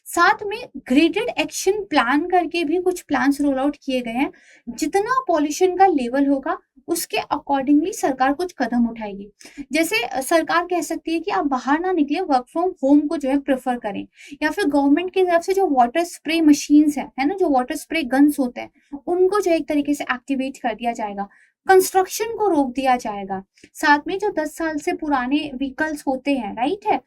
साथ में ग्रेडेड एक्शन प्लान करके भी कुछ प्लान्स रोल आउट किए गए हैं। जितना पॉल्यूशन का लेवल होगा उसके अकॉर्डिंगली सरकार कुछ कदम उठाएगी। जैसे सरकार कह सकती है कि आप बाहर ना निकले, वर्क फ्रॉम होम को जो है प्रेफर करें, या फिर गवर्नमेंट की तरफ से जो वाटर स्प्रे मशीन्स है ना, जो वाटर स्प्रे गन्स होते हैं उनको जो एक तरीके से एक्टिवेट कर दिया जाएगा। कंस्ट्रक्शन को रोक दिया जाएगा। साथ में जो 10 साल से पुराने व्हीकल्स होते हैं, राइट है,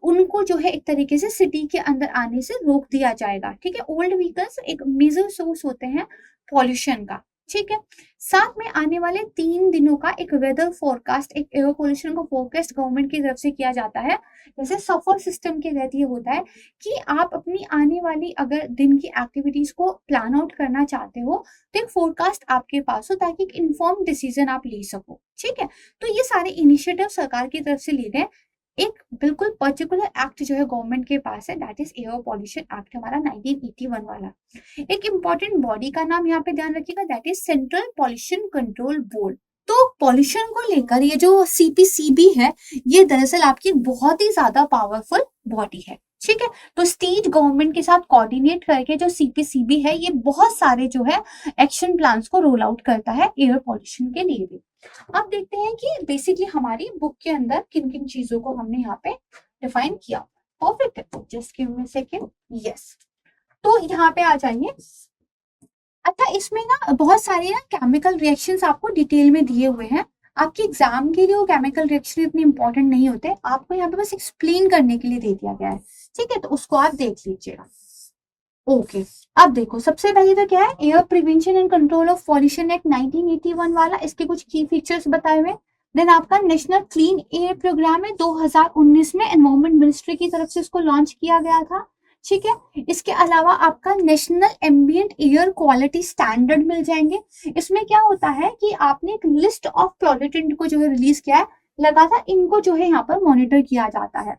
उनको जो है एक तरीके से सिटी के अंदर आने से रोक दिया जाएगा। ठीक है, ओल्ड व्हीकल्स एक मेजर सोर्स होते हैं पॉल्यूशन का। ठीक है, साथ में आने वाले 3 दिनों का एक वेदर फोरकास्ट, एक एयर पॉल्यूशन का फोरकास्ट गवर्नमेंट की तरफ से किया जाता है। जैसे सफर सिस्टम के तहत ये होता है कि आप अपनी आने वाली अगर दिन की एक्टिविटीज को प्लान आउट करना चाहते हो तो एक फोरकास्ट आपके पास हो, ताकि एक इन्फॉर्म डिसीजन आप ले सको। ठीक है, तो ये सारे इनिशिएटिव सरकार की तरफ से लिए गए। एक बिल्कुल पर्टिकुलर एक्ट जो है गवर्नमेंट के पास है, that is air pollution act हमारा 1981 वाला। एक इंपॉर्टेंट बॉडी का नाम यहाँ पे ध्यान रखिएगा, that is central pollution control board. तो पॉल्यूशन को लेकर ये जो CPCB है ये दरअसल आपकी बहुत ही ज्यादा पावरफुल बॉडी है। ठीक है, तो स्टेट गवर्नमेंट के साथ कोऑर्डिनेट करके जो CPCB है ये बहुत सारे जो है एक्शन प्लान्स को रोल आउट करता है एयर पॉल्यूशन के लिए भी। अब देखते हैं कि बेसिकली हमारी बुक के अंदर किन किन चीजों को हमने यहाँ पे डिफाइन किया। परफेक्ट है, just give me a second. Yes, तो यहाँ पे आ जाइए। अच्छा, इसमें ना बहुत सारे ना केमिकल रिएक्शंस आपको डिटेल में दिए हुए हैं। आपके एग्जाम के लिए वो केमिकल रिएक्शन इतने इंपॉर्टेंट नहीं होते, आपको यहाँ पे बस एक्सप्लेन करने के लिए दे दिया गया है। ठीक है, तो उसको आप देख लीजिएगा। ओके, अब देखो सबसे पहले तो क्या है, air prevention and control of pollution act 1981 वाला, इसके कुछ की फीचर्स बताए हुए। देन आपका नेशनल क्लीन एयर प्रोग्राम है, 2019 में एनवायरमेंट मिनिस्ट्री की तरफ से इसको लॉन्च किया गया था। ठीक है, इसके अलावा आपका national ambient air quality standard मिल जाएंगे। इसमें क्या होता है कि आपने एक लिस्ट ऑफ पॉल्यूटेंट को जो है रिलीज किया है, लगातार इनको जो है यहाँ पर मॉनिटर किया जाता है।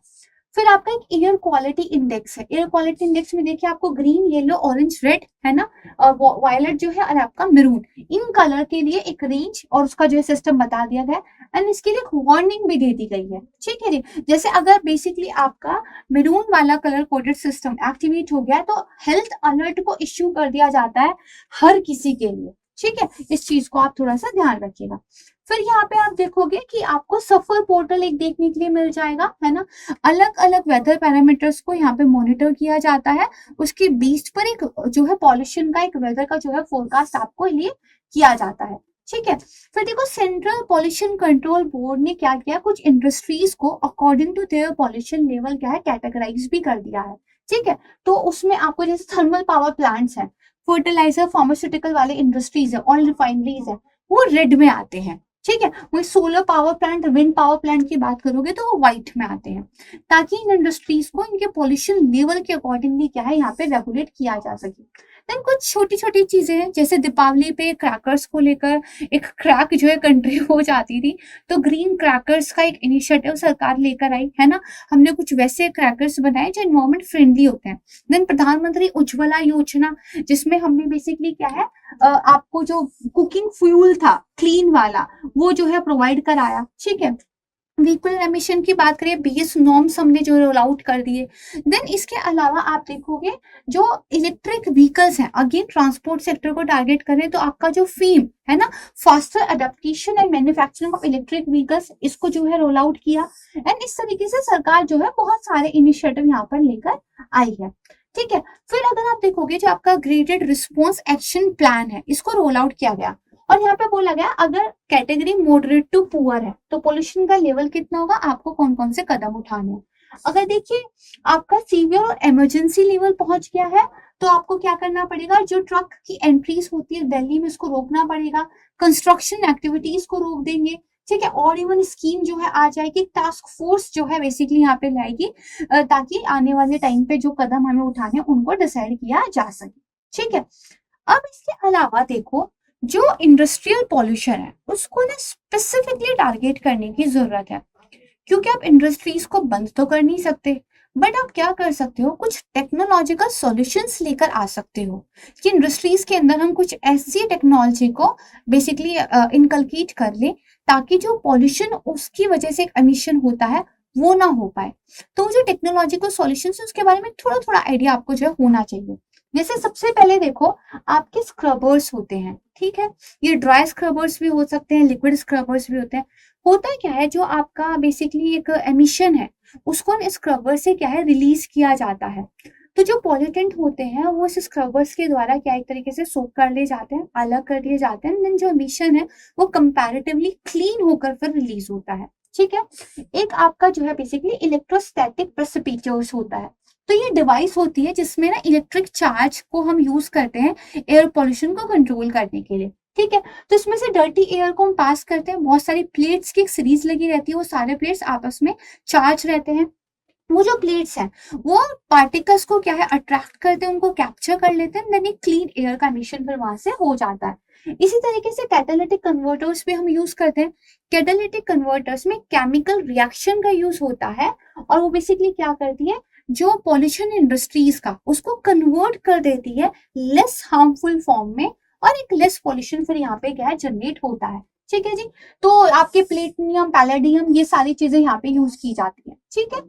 फिर आपका एक एयर क्वालिटी इंडेक्स है। एयर क्वालिटी इंडेक्स में देखिए आपको ग्रीन, येलो, ऑरेंज, रेड है ना, और वायलेट जो है और आपका मेरून, इन कलर के लिए एक रेंज और उसका जो है सिस्टम बता दिया गया है। एंड इसके लिए एक वार्निंग भी दे दी गई है, ठीक है जी। जैसे अगर बेसिकली आपका मेरून वाला कलर कोडेड सिस्टम एक्टिवेट हो गया तो हेल्थ अलर्ट को इश्यू कर दिया जाता है हर किसी के लिए, ठीक है। इस चीज को आप थोड़ा सा ध्यान रखिएगा। फिर यहाँ पे आप देखोगे कि आपको सफर पोर्टल एक देखने के लिए मिल जाएगा, है ना। अलग अलग वेदर पैरामीटर्स को यहाँ पे मॉनिटर किया जाता है, उसके बेस पर एक जो है पॉल्यूशन का, एक वेदर का जो है फोरकास्ट आपको लिए किया जाता है, ठीक है। फिर देखो सेंट्रल पॉल्यूशन कंट्रोल बोर्ड ने क्या किया, कुछ इंडस्ट्रीज को according to their pollution level क्या है कैटेगराइज भी कर दिया है, ठीक है। तो उसमें आपको जैसे थर्मल पावर प्लांट्स है, फर्टिलाइजर फार्मास्यूटिकल वाले इंडस्ट्रीज है, ऑयल रिफाइनरीज है, वो रेड में आते हैं, ठीक है। वही solar power plant, wind power plant की बात करोगे तो वो व्हाइट में आते हैं, ताकि इन इंडस्ट्रीज को इनके पॉल्यूशन लेवल के अकॉर्डिंगली क्या है यहाँ पे रेगुलेट किया जा सके। देन कुछ छोटी छोटी चीजें हैं, जैसे दीपावली पे क्रैकर्स को लेकर एक क्रैक जो है कंट्री हो जाती थी, तो ग्रीन क्रैकर्स का एक इनिशिएटिव सरकार लेकर आई, है ना। हमने कुछ वैसे क्रैकर्स बनाए जो एनवायरमेंट फ्रेंडली होते हैं। देन प्रधानमंत्री उज्ज्वला योजना, जिसमें हमने बेसिकली क्या है आपको जो कुकिंग फ्यूल था क्लीन वाला वो जो है प्रोवाइड कराया, ठीक है। व्हीकल एमिशन की बात करें, बीएस नॉर्म्स हमने जो रोल आउट कर दिए। देन इसके अलावा आप देखोगे जो इलेक्ट्रिक व्हीकल्स हैं, अगेन ट्रांसपोर्ट सेक्टर को टारगेट करें तो आपका जो फीम है ना, faster adaptation and manufacturing of electric vehicles, इसको जो है रोल आउट किया। एंड इस तरीके से सरकार जो है बहुत सारे इनिशिएटिव यहाँ पर लेकर आई है, ठीक है। फिर अगर आप देखोगे जो आपका ग्रेडेड रिस्पॉन्स एक्शन प्लान है, इसको रोल आउट किया गया और यहाँ पे बोला गया अगर कैटेगरी मॉडरेट टू पुअर है तो पोल्यूशन का लेवल कितना होगा, आपको कौन कौन से कदम उठाने हैं। अगर देखिए आपका सीवियर और इमरजेंसी लेवल पहुंच गया है तो आपको क्या करना पड़ेगा, जो ट्रक की एंट्रीज होती है दिल्ली में उसको रोकना पड़ेगा, कंस्ट्रक्शन एक्टिविटीज को रोक देंगे, ठीक है। और इवन स्कीम जो है आ जाएगी, टास्क फोर्स जो है बेसिकली यहाँ पे लाएगी ताकि आने वाले टाइम पे जो कदम हमें उठाने उनको डिसाइड किया जा सके, ठीक है। अब इसके अलावा देखो जो इंडस्ट्रियल पॉल्यूशन है उसको ना स्पेसिफिकली टारगेट करने की जरूरत है, क्योंकि आप इंडस्ट्रीज को बंद तो कर नहीं सकते, बट आप क्या कर सकते हो, कुछ टेक्नोलॉजिकल सॉल्यूशंस लेकर आ सकते हो कि इंडस्ट्रीज के अंदर हम कुछ ऐसी टेक्नोलॉजी को बेसिकली इनकलकेट कर ले ताकि जो पॉल्यूशन उसकी वजह से एक एमिशन होता है वो ना हो पाए। तो जो टेक्नोलॉजिकल सॉल्यूशंस है उसके बारे में थोड़ा थोड़ा आइडिया आपको जो है होना चाहिए। जैसे सबसे पहले देखो आपके स्क्रबर्स होते हैं, ठीक है। ये ड्राई स्क्रबर्स भी हो सकते हैं, लिक्विड स्क्रबर्स भी होते हैं। होता क्या है, जो आपका बेसिकली एक एमिशन है उसको स्क्रबर से क्या है रिलीज किया जाता है। तो जो पॉल्यूटेंट होते हैं वो इस स्क्रबर्स के द्वारा क्या एक तरीके से सोक कर ले जाते हैं, अलग कर दिए जाते हैं, देन जो एमिशन है वो कंपैरेटिवली क्लीन होकर फिर रिलीज होता है, ठीक है। एक आपका जो है बेसिकली इलेक्ट्रोस्टैटिक प्रेसिपिटेटर्स होता है। तो ये डिवाइस होती है जिसमें ना इलेक्ट्रिक चार्ज को हम यूज करते हैं एयर पॉल्यूशन को कंट्रोल करने के लिए, ठीक है। तो इसमें से डर्टी एयर को हम पास करते हैं, बहुत सारी प्लेट्स की एक सीरीज लगी रहती है, वो सारे प्लेट्स आपस में चार्ज रहते हैं। वो जो प्लेट्स हैं वो पार्टिकल्स को क्या है अट्रैक्ट करते हैं, उनको कैप्चर कर लेते हैं, देन एक क्लीन एयर का एमिशन फिर वहां से हो जाता है। इसी तरीके से कैटालिटिक कन्वर्टर्स भी हम यूज करते हैं। कैटालिटिक कन्वर्टर्स में केमिकल रिएक्शन का यूज होता है और वो बेसिकली क्या करती है, जो पॉल्यूशन इंडस्ट्रीज का उसको कन्वर्ट कर देती है लेस हार्मफुल फॉर्म में, और एक लेस पॉल्यूशन फिर यहाँ पे क्या है जनरेट होता है, ठीक है जी। तो आपके प्लेटिनियम, पैलेडियम, ये सारी चीजें यहाँ पे यूज की जाती है, ठीक है।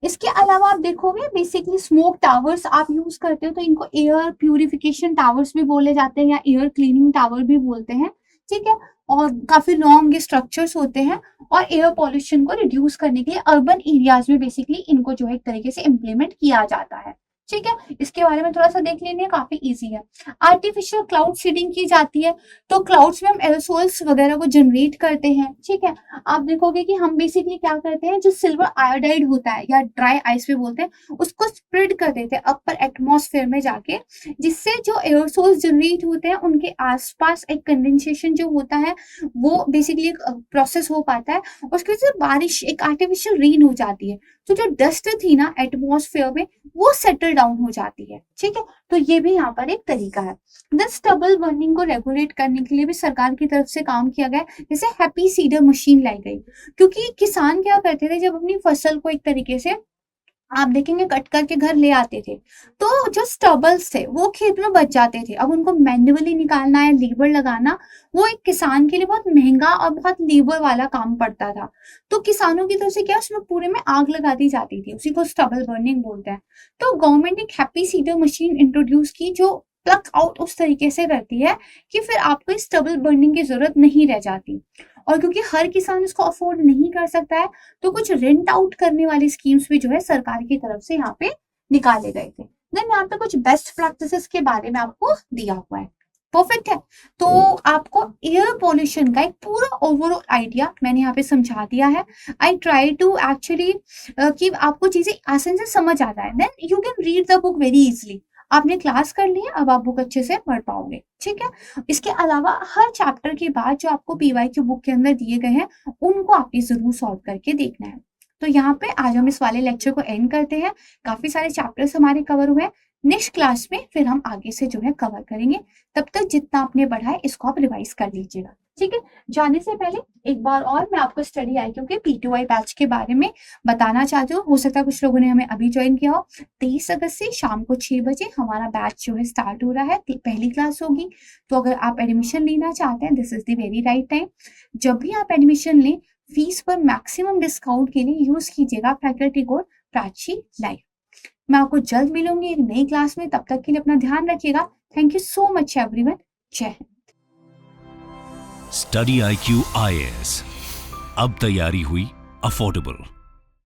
इसके अलावा आप देखोगे बेसिकली स्मोक टावर्स आप यूज करते हो, तो इनको एयर प्यूरिफिकेशन टावर्स भी बोले जाते हैं या एयर क्लीनिंग टावर भी बोलते हैं, ठीक है। और काफी लॉन्ग स्ट्रक्चर्स होते हैं और एयर पॉल्यूशन को रिड्यूस करने के लिए अर्बन एरियाज में बेसिकली इनको जो है एक तरीके से इम्प्लीमेंट किया जाता है, ठीक है। इसके बारे में थोड़ा सा देख लेने काफी इजी है। आर्टिफिशियल क्लाउड सीडिंग की जाती है, तो क्लाउड्स में हम एरोसोल्स वगैरह को जनरेट करते हैं, ठीक है। आप देखोगे कि हम बेसिकली क्या करते हैं, जो सिल्वर आयोडाइड होता है या ड्राई आइस भी बोलते हैं, उसको स्प्रेड कर देते हैं अपर एटमॉस्फेयर में जाके, जिससे जो एरोसोल्स जनरेट होते हैं उनके आसपास एक कंडेंसेशन जो होता है वो बेसिकली एक प्रोसेस हो पाता है, उसकी वजह से बारिश, एक आर्टिफिशियल रेन हो जाती है। तो जो डस्ट थी ना एटमॉस्फेयर में वो सेटल डाउन हो जाती है, ठीक है। तो ये भी यहाँ पर एक तरीका है। देन स्टबल बर्निंग को रेगुलेट करने के लिए भी सरकार की तरफ से काम किया गया, जैसे हैप्पी सीडर मशीन लाई गई, क्योंकि किसान क्या करते थे, जब अपनी फसल को एक तरीके से आप देखेंगे कट करके घर ले आते थे, तो जो स्टबल्स थे वो खेत में बच जाते थे। अब उनको मैन्युअली निकालना या लीवर लगाना, वो एक किसान के लिए बहुत महंगा और बहुत लीवर वाला काम पड़ता था। तो किसानों की तरफ से क्या, उसमें पूरे में आग लगा दी जाती थी, उसी को स्टबल बर्निंग बोलते हैं। तो गवर्नमेंट ने एक हैप्पी सीडर मशीन इंट्रोड्यूस की जो प्लक आउट उस तरीके से करती है कि फिर आपको इस स्टबल बर्निंग की जरूरत नहीं रह जाती। और क्योंकि हर किसान इसको अफोर्ड नहीं कर सकता है, तो कुछ रेंट आउट करने वाली स्कीम्स भी जो है सरकार की तरफ से यहाँ पे निकाले गए थे। देन यहाँ पे कुछ बेस्ट प्रैक्टिसेस के बारे में आपको दिया हुआ है। परफेक्ट है। तो आपको एयर पॉल्यूशन का एक पूरा ओवरऑल आइडिया मैंने यहाँ पे समझा दिया है। आई ट्राई टू एक्चुअली कि आपको चीजें आसानी से समझ आ जाए। Then you can read the book very easily. आपने क्लास कर ली है, अब आप बुक अच्छे से पढ़ पाओगे, ठीक है। इसके अलावा हर चैप्टर के बाद जो आपको पीवाईक्यू बुक के अंदर दिए गए हैं, उनको आपने जरूर सॉल्व करके देखना है। तो यहाँ पे आज हम इस वाले लेक्चर को एंड करते हैं। काफी सारे चैप्टर्स हमारे कवर हुए हैं। नेक्स्ट क्लास में फिर हम आगे से जो है कवर करेंगे। तब तक जितना आपने पढ़ा है इसको आप रिवाइज कर लीजिएगा, ठीक है। जाने से पहले एक बार और मैं आपको स्टडी आईक्यू के P2I बैच के बारे में बताना चाहती हूँ। हो सकता है कुछ लोगों ने हमें अभी ज्वाइन किया हो। 23 अगस्त से शाम को 6 बजे हमारा बैच जो है स्टार्ट हो रहा है। पहली क्लास होगी। तो अगर आप एडमिशन लेना चाहते हैं, this is the very right time. जब भी आप एडमिशन लें, फीस पर मैक्सिमम डिस्काउंट के लिए यूज कीजिएगा फैकल्टी कोड प्राची लाइव। मैं आपको जल्द मिलूंगी एक नई क्लास में। तब तक के लिए अपना ध्यान रखिएगा। Thank you so much everyone. जय हिंद। स्टडी IQ IAS, अब तैयारी हुई अफोर्डेबल।